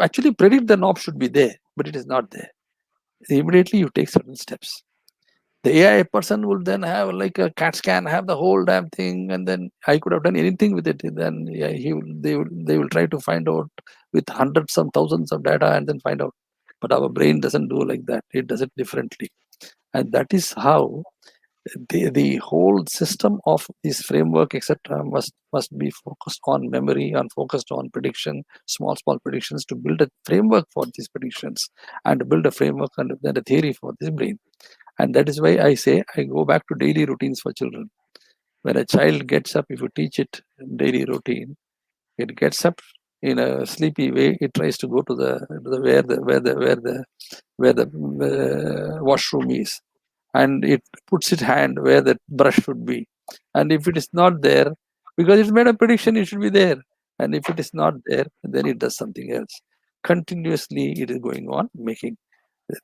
Speaker 3: actually predict the knob should be there, but it is not there. Immediately you take certain steps. The AI person will then have like a CAT scan, have the whole damn thing, and then I could have done anything with it. Then they will try to find out with hundreds and thousands of data and then find out. But our brain doesn't do like that. It does it differently, and that is how the whole system of this framework, etc., must be focused on memory and focused on prediction, small predictions, to build a framework for these predictions and build a framework and then a theory for this brain. And that is why I say I go back to daily routines for children. When a child gets up, if you teach it daily routine, it gets up in a sleepy way. It tries to go to where the washroom is, and it puts its hand where the brush should be. And if it is not there, because it's made a prediction, it should be there. And if it is not there, then it does something else. Continuously, it is going on making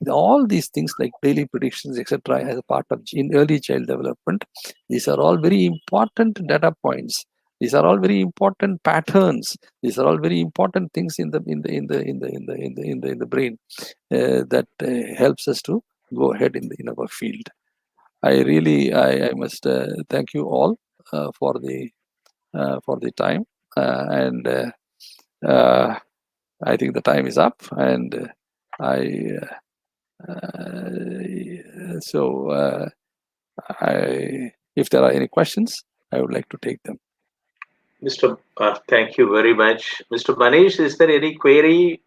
Speaker 3: all these things like daily predictions, etc., as a part of in early child development. These are all very important data points. These are all very important patterns. These are all very important things in the brain that helps us to go ahead in our field. I must thank you all for the time, and I think the time is up, and if there are any questions, I would like to take them.
Speaker 2: Mr. Thank you very much. Mr. Manish, is there any query?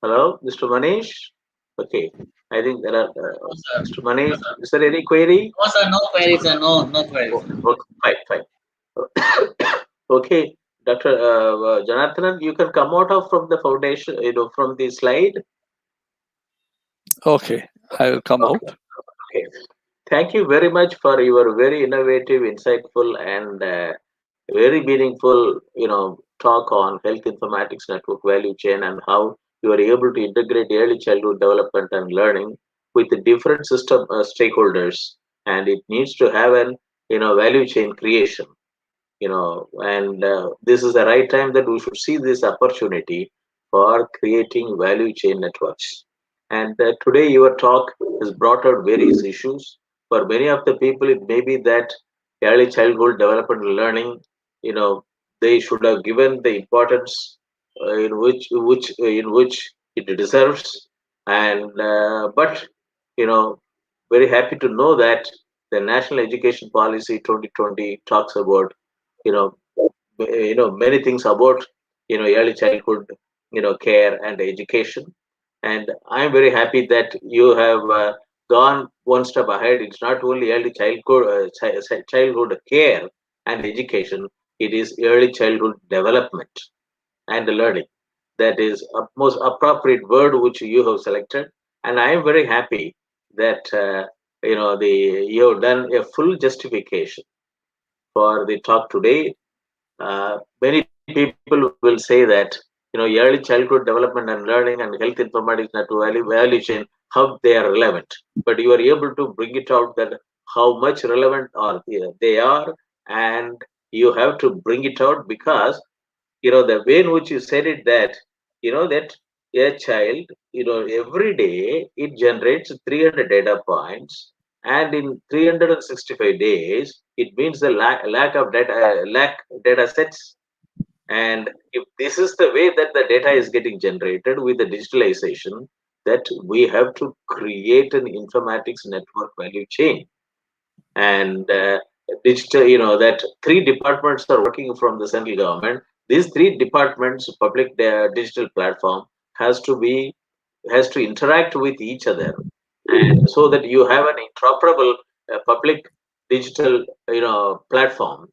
Speaker 2: Hello, Mr. Manish? Okay, I think there are. Mr. Manish, is there any query?
Speaker 4: No, sir, no queries, sir. No queries.
Speaker 2: Okay, fine. Okay, Dr. Janardhan, you can come out of from the foundation, from the slide.
Speaker 3: Okay, I will come out.
Speaker 2: Okay. Thank you very much for your very innovative, insightful, and very meaningful, talk on health informatics network value chain and how you are able to integrate early childhood development and learning with the different system stakeholders, and it needs to have an value chain creation. And this is the right time that we should see this opportunity for creating value chain networks. And today your talk has brought out various issues. For many of the people, it may be that early childhood development and learning, they should have given the importance in which it deserves. And but very happy to know that the National Education Policy 2020 talks about many things about early childhood care and education, and I'm very happy that you have gone one step ahead. It's not only early childhood care and education, it is early childhood development and learning. That is a most appropriate word which you have selected, and I am very happy that you have done a full justification for the talk today. Many people will say that early childhood development and learning and health informatics network evaluation, how they are relevant. But you are able to bring it out that how much relevant are they are, and you have to bring it out because the way in which you said it, that that a child, every day it generates 300 data points, and in 365 days it means the lack of data, lack data sets. And if this is the way that the data is getting generated with the digitalization, that we have to create an informatics network value chain. And digital, that three departments are working from the central government. These three departments, public digital platform, has to interact with each other, and so that you have an interoperable public digital platform,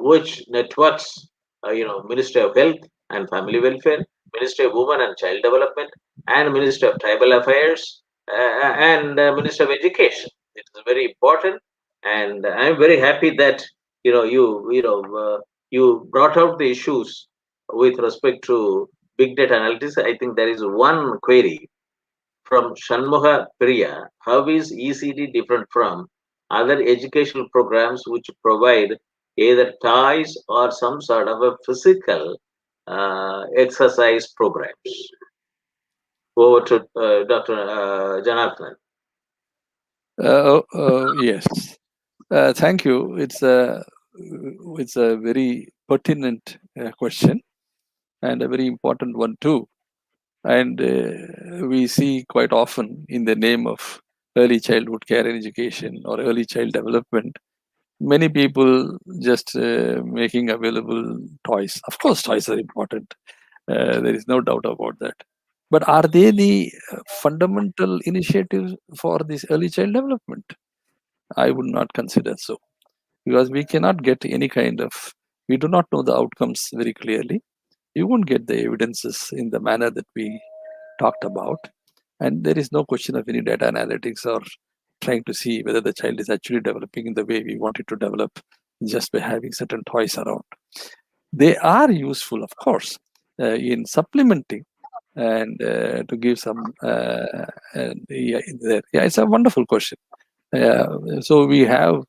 Speaker 2: which networks Ministry of Health and Family Welfare, Ministry of Women and Child Development, and Ministry of Tribal Affairs, and Ministry of Education. It is very important, and I'm very happy that you brought out the issues with respect to big data analytics. I think there is one query from Shanmuga Priya. How is ECD different from other educational programs which provide either toys or some sort of a physical exercise programs? Over to Dr. Janardhan.
Speaker 3: Yes. Thank you. It's a very pertinent question, and a very important one too. And we see quite often in the name of early childhood care and education or early child development, many people just making available toys. Of course, toys are important. There is no doubt about that. But are they the fundamental initiatives for this early child development? I would not consider so, because we cannot get any kind of, we do not know the outcomes very clearly. You won't get the evidences in the manner that we talked about. And there is no question of any data analytics or trying to see whether the child is actually developing in the way we want it to develop just by having certain toys around. They are useful, of course, in supplementing and to give some. Yeah, it's a wonderful question. So we have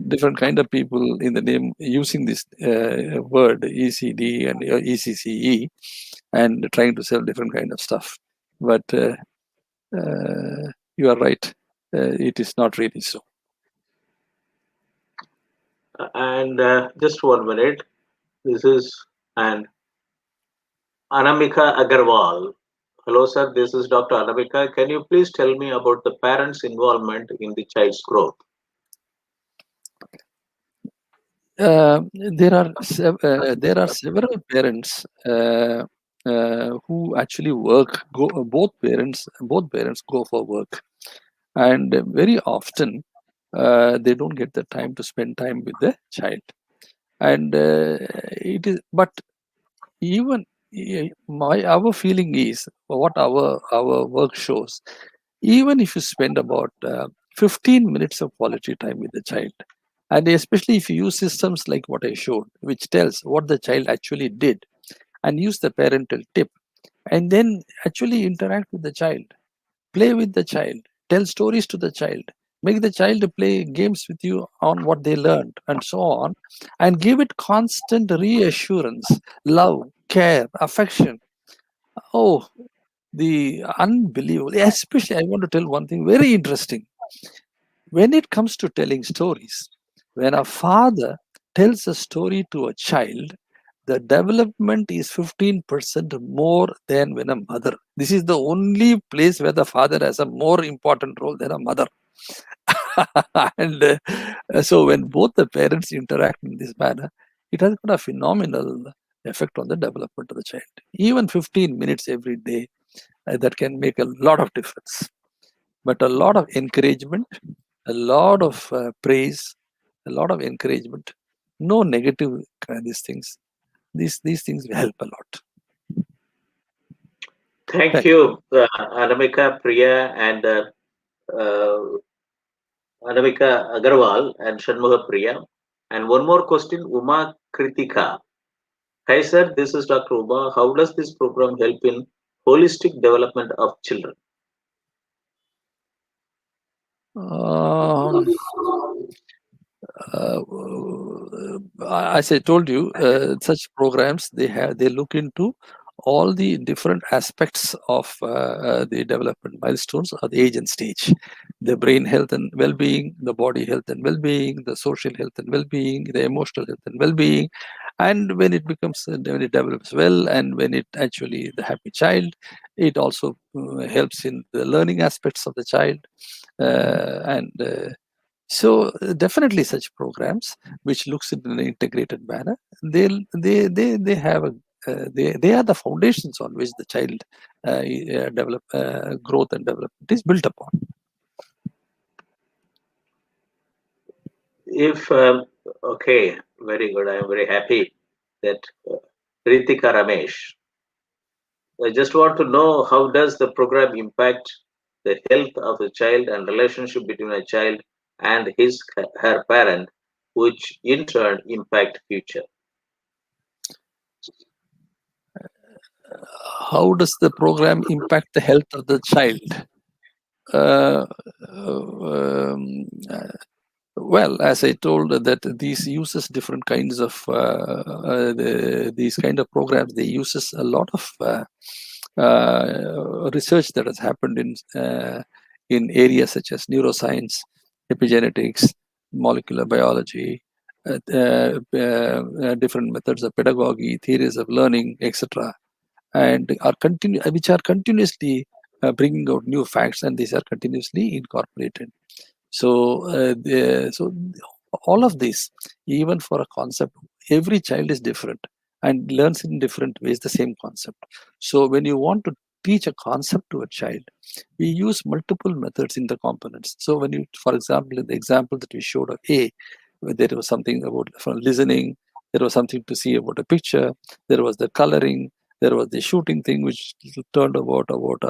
Speaker 3: different kind of people in the name using this word ECD and ECCE and trying to sell different kind of stuff. But you are right. It is not really so.
Speaker 2: And just 1 minute. This is and Anamika Agarwal. Hello, sir. This is Dr. Anamika. Can you please tell me about the parents' involvement in the child's growth?
Speaker 3: There are several parents who actually work. Both parents go for work, and very often they don't get the time to spend time with the child. And it is, but even our feeling is what our work shows. Even if you spend about 15 minutes of quality time with the child, and especially if you use systems like what I showed, which tells what the child actually did, and use the parental tip, and then actually interact with the child, play with the child, tell stories to the child, make the child play games with you on what they learned, and so on, and give it constant reassurance, love, care, affection. Oh, the unbelievable. Especially, I want to tell one thing very interesting. When it comes to telling stories, when a father tells a story to a child, the development is 15% more than when a mother. This is the only place where the father has a more important role than a mother. And so when both the parents interact in this manner, it has got a phenomenal effect on the development of the child. Even 15 minutes every day, that can make a lot of difference. But a lot of encouragement, a lot of praise, a lot of encouragement, no negative these things. These things will help a lot.
Speaker 2: Thank you, Anamika Priya and Anamika Agarwal and Shanmuga Priya. And one more question, Uma Kritika. Hi sir, this is Dr. Uba. How does this program help in holistic development of children?
Speaker 3: As I told you, such programs they look into all the different aspects of the development milestones at the age and stage: the brain health and well-being, the body health and well-being, the social health and well-being, the emotional health and well-being. And when it becomes, when it develops well, and when it actually the happy child, it also helps in the learning aspects of the child, so definitely such programs which looks in an integrated manner, they have a they are the foundations on which the child growth and development is built upon.
Speaker 2: If okay, very good. I am very happy that Ritika Ramesh. I just want to know, how does the program impact the health of a child and relationship between a child and her parent, which in turn impact future.
Speaker 3: How does the program impact the health of the child? Well, as I told, that these uses different kinds of these kind of programs. They uses a lot of research that has happened in areas such as neuroscience, epigenetics, molecular biology, different methods of pedagogy, theories of learning, etc., and which are continuously bringing out new facts, and these are continuously incorporated. So, so all of this, even for a concept, every child is different and learns in different ways the same concept. So when you want to teach a concept to a child, we use multiple methods in the components. So when you, for example, in the example that we showed of A, where there was something about from listening, there was something to see about a picture, there was the coloring, there was the shooting thing, which turned about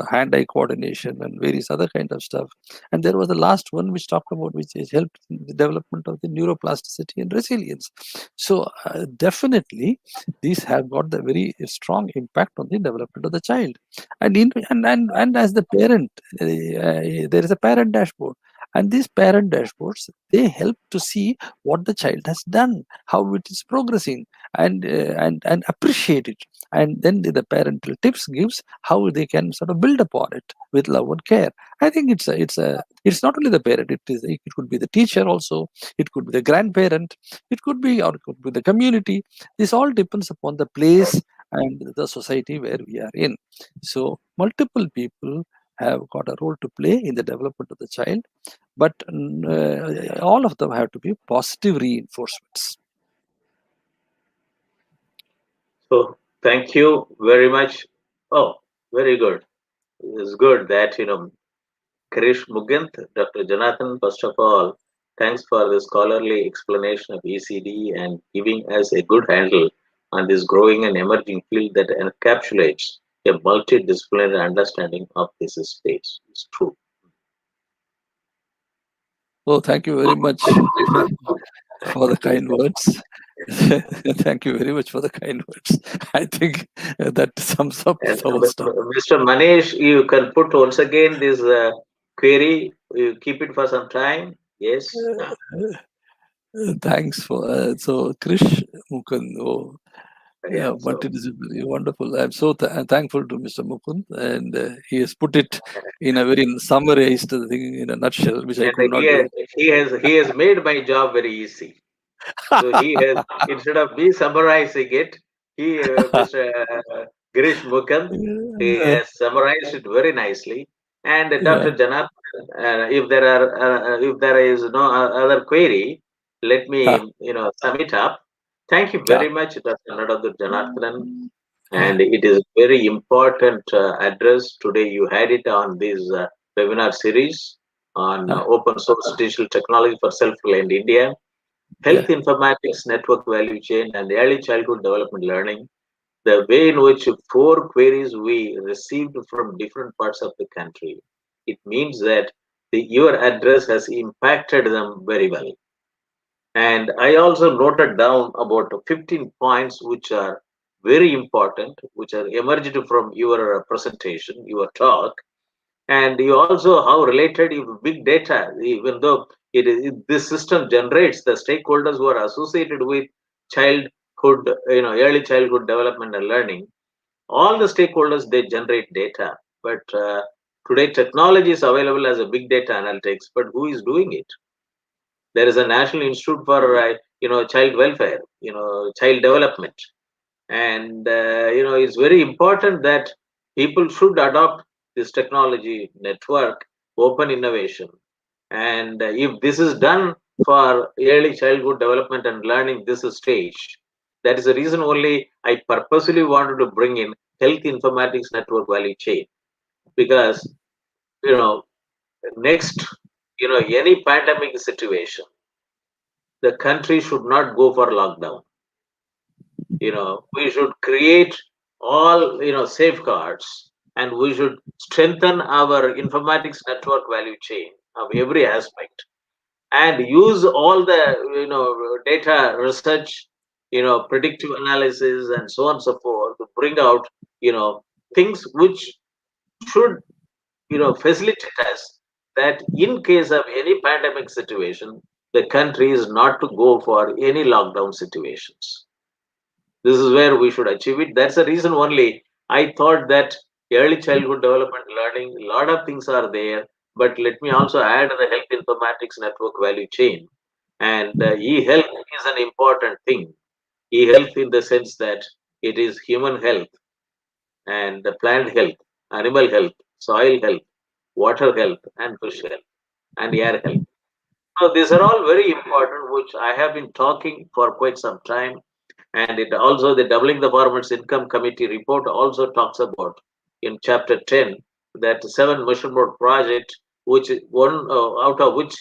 Speaker 3: hand-eye coordination and various other kind of stuff. And there was the last one which talked about, which has helped in the development of the neuroplasticity and resilience. So definitely, these have got the very strong impact on the development of the child. And as the parent, there is a parent dashboard. And these parent dashboards, they help to see what the child has done, how it is progressing, and appreciate it. And then the parental tips gives how they can sort of build upon it with love and care. I think it's not only the parent. It could be the teacher also. It could be the grandparent. It could be the community. This all depends upon the place and the society where we are in. So multiple people have got a role to play in the development of the child, but all of them have to be positive reinforcements.
Speaker 2: So thank you very much. Oh, very good. It's good that Krish Mugant, Dr. Janardhan, first of all, thanks for the scholarly explanation of ECD and giving us a good handle on this growing and emerging field that encapsulates a multidisciplinary understanding of this space. It's true.
Speaker 3: Oh, thank you very much for the kind words. Thank you very much for the kind words. I think that sums up the whole stuff.
Speaker 2: Mr. Manish, you can put once again this query. You keep it for some time. Yes.
Speaker 3: Thanks for so Krish Mukund. Oh, yeah, but it is very wonderful. I'm so thankful to Mr. Mukund, and he has put it in a very summarized thing in a nutshell, which I could not do.
Speaker 2: He has made my job very easy. So he has, instead of me summarizing it, Mr. Girish Mukund, he has summarized it very nicely. And Dr. Janardhan, if there is no other query, let me sum it up. Thank you very much, Dr. Nadadur Janardhan. And it is very important address today. You had it on this webinar series on open source digital technology for self-reliant India, health informatics, network value chain, and early childhood development learning. The way in which 4 queries we received from different parts of the country, it means that your address has impacted them very well. And I also noted down about 15 points which are very important, which are emerged from your presentation, your talk. And you also how related big data, even though this system generates the stakeholders who are associated with childhood, early childhood development and learning. All the stakeholders, they generate data, but today technology is available as a big data analytics, but who is doing it? There is a National Institute for child welfare, child development, and it's very important that people should adopt this technology network, open innovation, and if this is done for early childhood development and learning this stage, that is the reason only I purposely wanted to bring in health informatics network value chain, because next any pandemic situation, the country should not go for lockdown. We should create all safeguards, and we should strengthen our informatics network value chain of every aspect, and use all the data research, predictive analysis and so on and so forth to bring out things which should facilitate us that in case of any pandemic situation, the country is not to go for any lockdown situations. This is where we should achieve it. That's the reason only I thought that early childhood development learning, a lot of things are there, but let me also add the health informatics network value chain. And e-health is an important thing. E-health in the sense that it is human health and the plant health, animal health, soil health, water health, and fish health, and air health. So these are all very important, which I have been talking for quite some time. And it also, the Doubling the Farmers Income Committee report also talks about in chapter 10 that 7 mission board project, which one out of which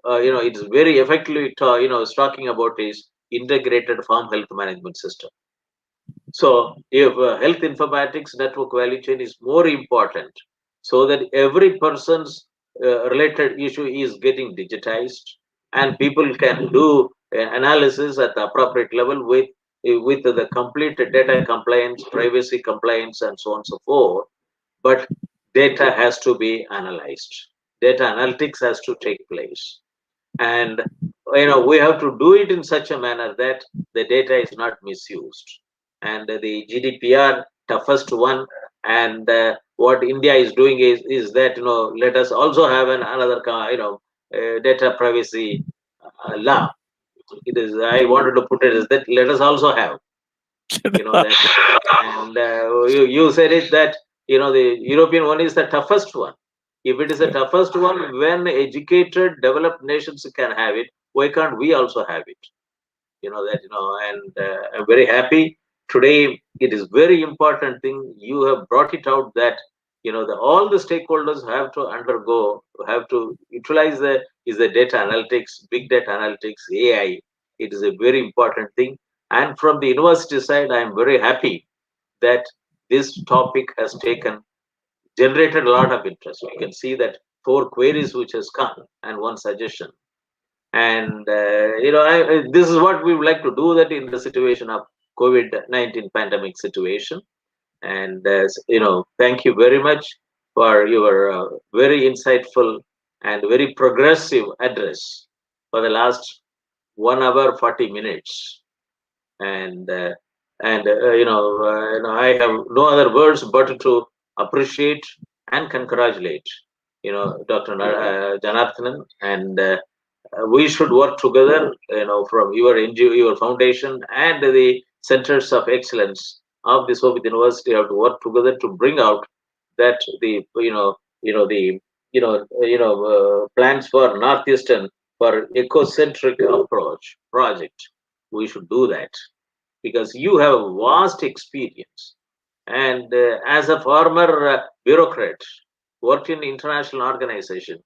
Speaker 2: it's very effectively is talking about is integrated farm health management system. So if health informatics network value chain is more important, so that every person's related issue is getting digitized, and people can do analysis at the appropriate level with the complete data compliance, privacy compliance, and so on and so forth. But data has to be analyzed. Data analytics has to take place, and we have to do it in such a manner that the data is not misused. And the GDPR toughest one, and what India is doing is that let us also have another data privacy law. It is, I wanted to put it as that let us also have that. And you said it that the European one is the toughest one. If it is the toughest one, when educated developed nations can have it, why can't we also have it? And I'm very happy today. It is very important thing you have brought it out, that all the stakeholders have to undergo, have to utilize the data analytics, big data analytics, AI. It is a very important thing. And from the university side, I am very happy that this topic has generated a lot of interest. You can see that 4 queries which has come and 1 suggestion. And this is what we would like to do, that in the situation of COVID-19 pandemic situation. And thank you very much for your very insightful and very progressive address for the last 1 hour 40 minutes. And I have no other words but to appreciate and congratulate Dr. Janardhan, and we should work together, from your NGO, your foundation, and the centers of excellence of the Soviet University have to work together to bring out that the plans for Northeastern for ecocentric approach project. We should do that, because you have a vast experience, and as a former bureaucrat, worked in international organization.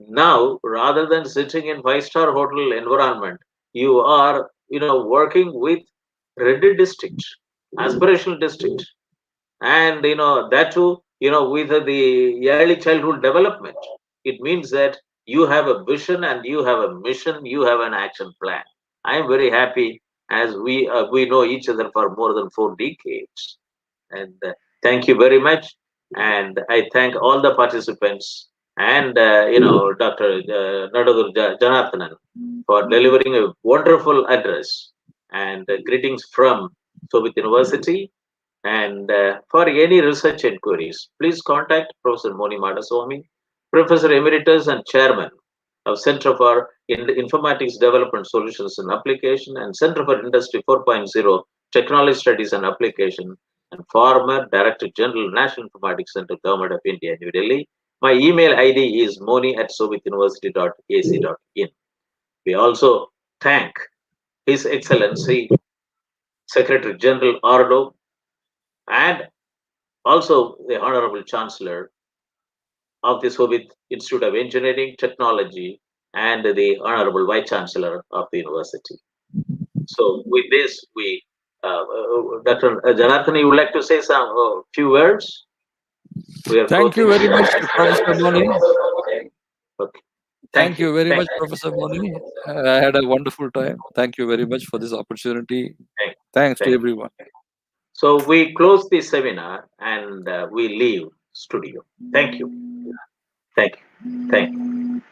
Speaker 2: Now, rather than sitting in 5-star hotel environment, you are working with Retd district, aspirational district, and that too with the early childhood development. It means that you have a vision and you have a mission, you have an action plan. I am very happy, as we know each other for more than 4 decades. And thank you very much. And I thank all the participants and Dr. Nadadur Janardhan for delivering a wonderful address. And greetings from Sobit University. And for any research inquiries, please contact Professor Moni Madaswamy, Professor Emeritus and Chairman of Center for Informatics Development Solutions and Application and Center for Industry 4.0 Technology Studies and Application, and former Director General, National Informatics Center, Government of India, New Delhi. My email ID is moni@sobituniversity.ac.in. We also thank His Excellency Secretary General Ordo and also the Honorable Chancellor of the Soviet Institute of Engineering Technology and the Honorable Vice Chancellor of the university. So with this, we, Dr. Janardhan, you would like to say some few words?
Speaker 3: Thank you very much, Professor Moni.
Speaker 2: Okay.
Speaker 3: Thank you very much, Professor Moni. I had a wonderful time. Thank you very much for this opportunity. Thanks to everyone.
Speaker 2: So we close the seminar and we leave studio. Thank you. Thank you. Thank you.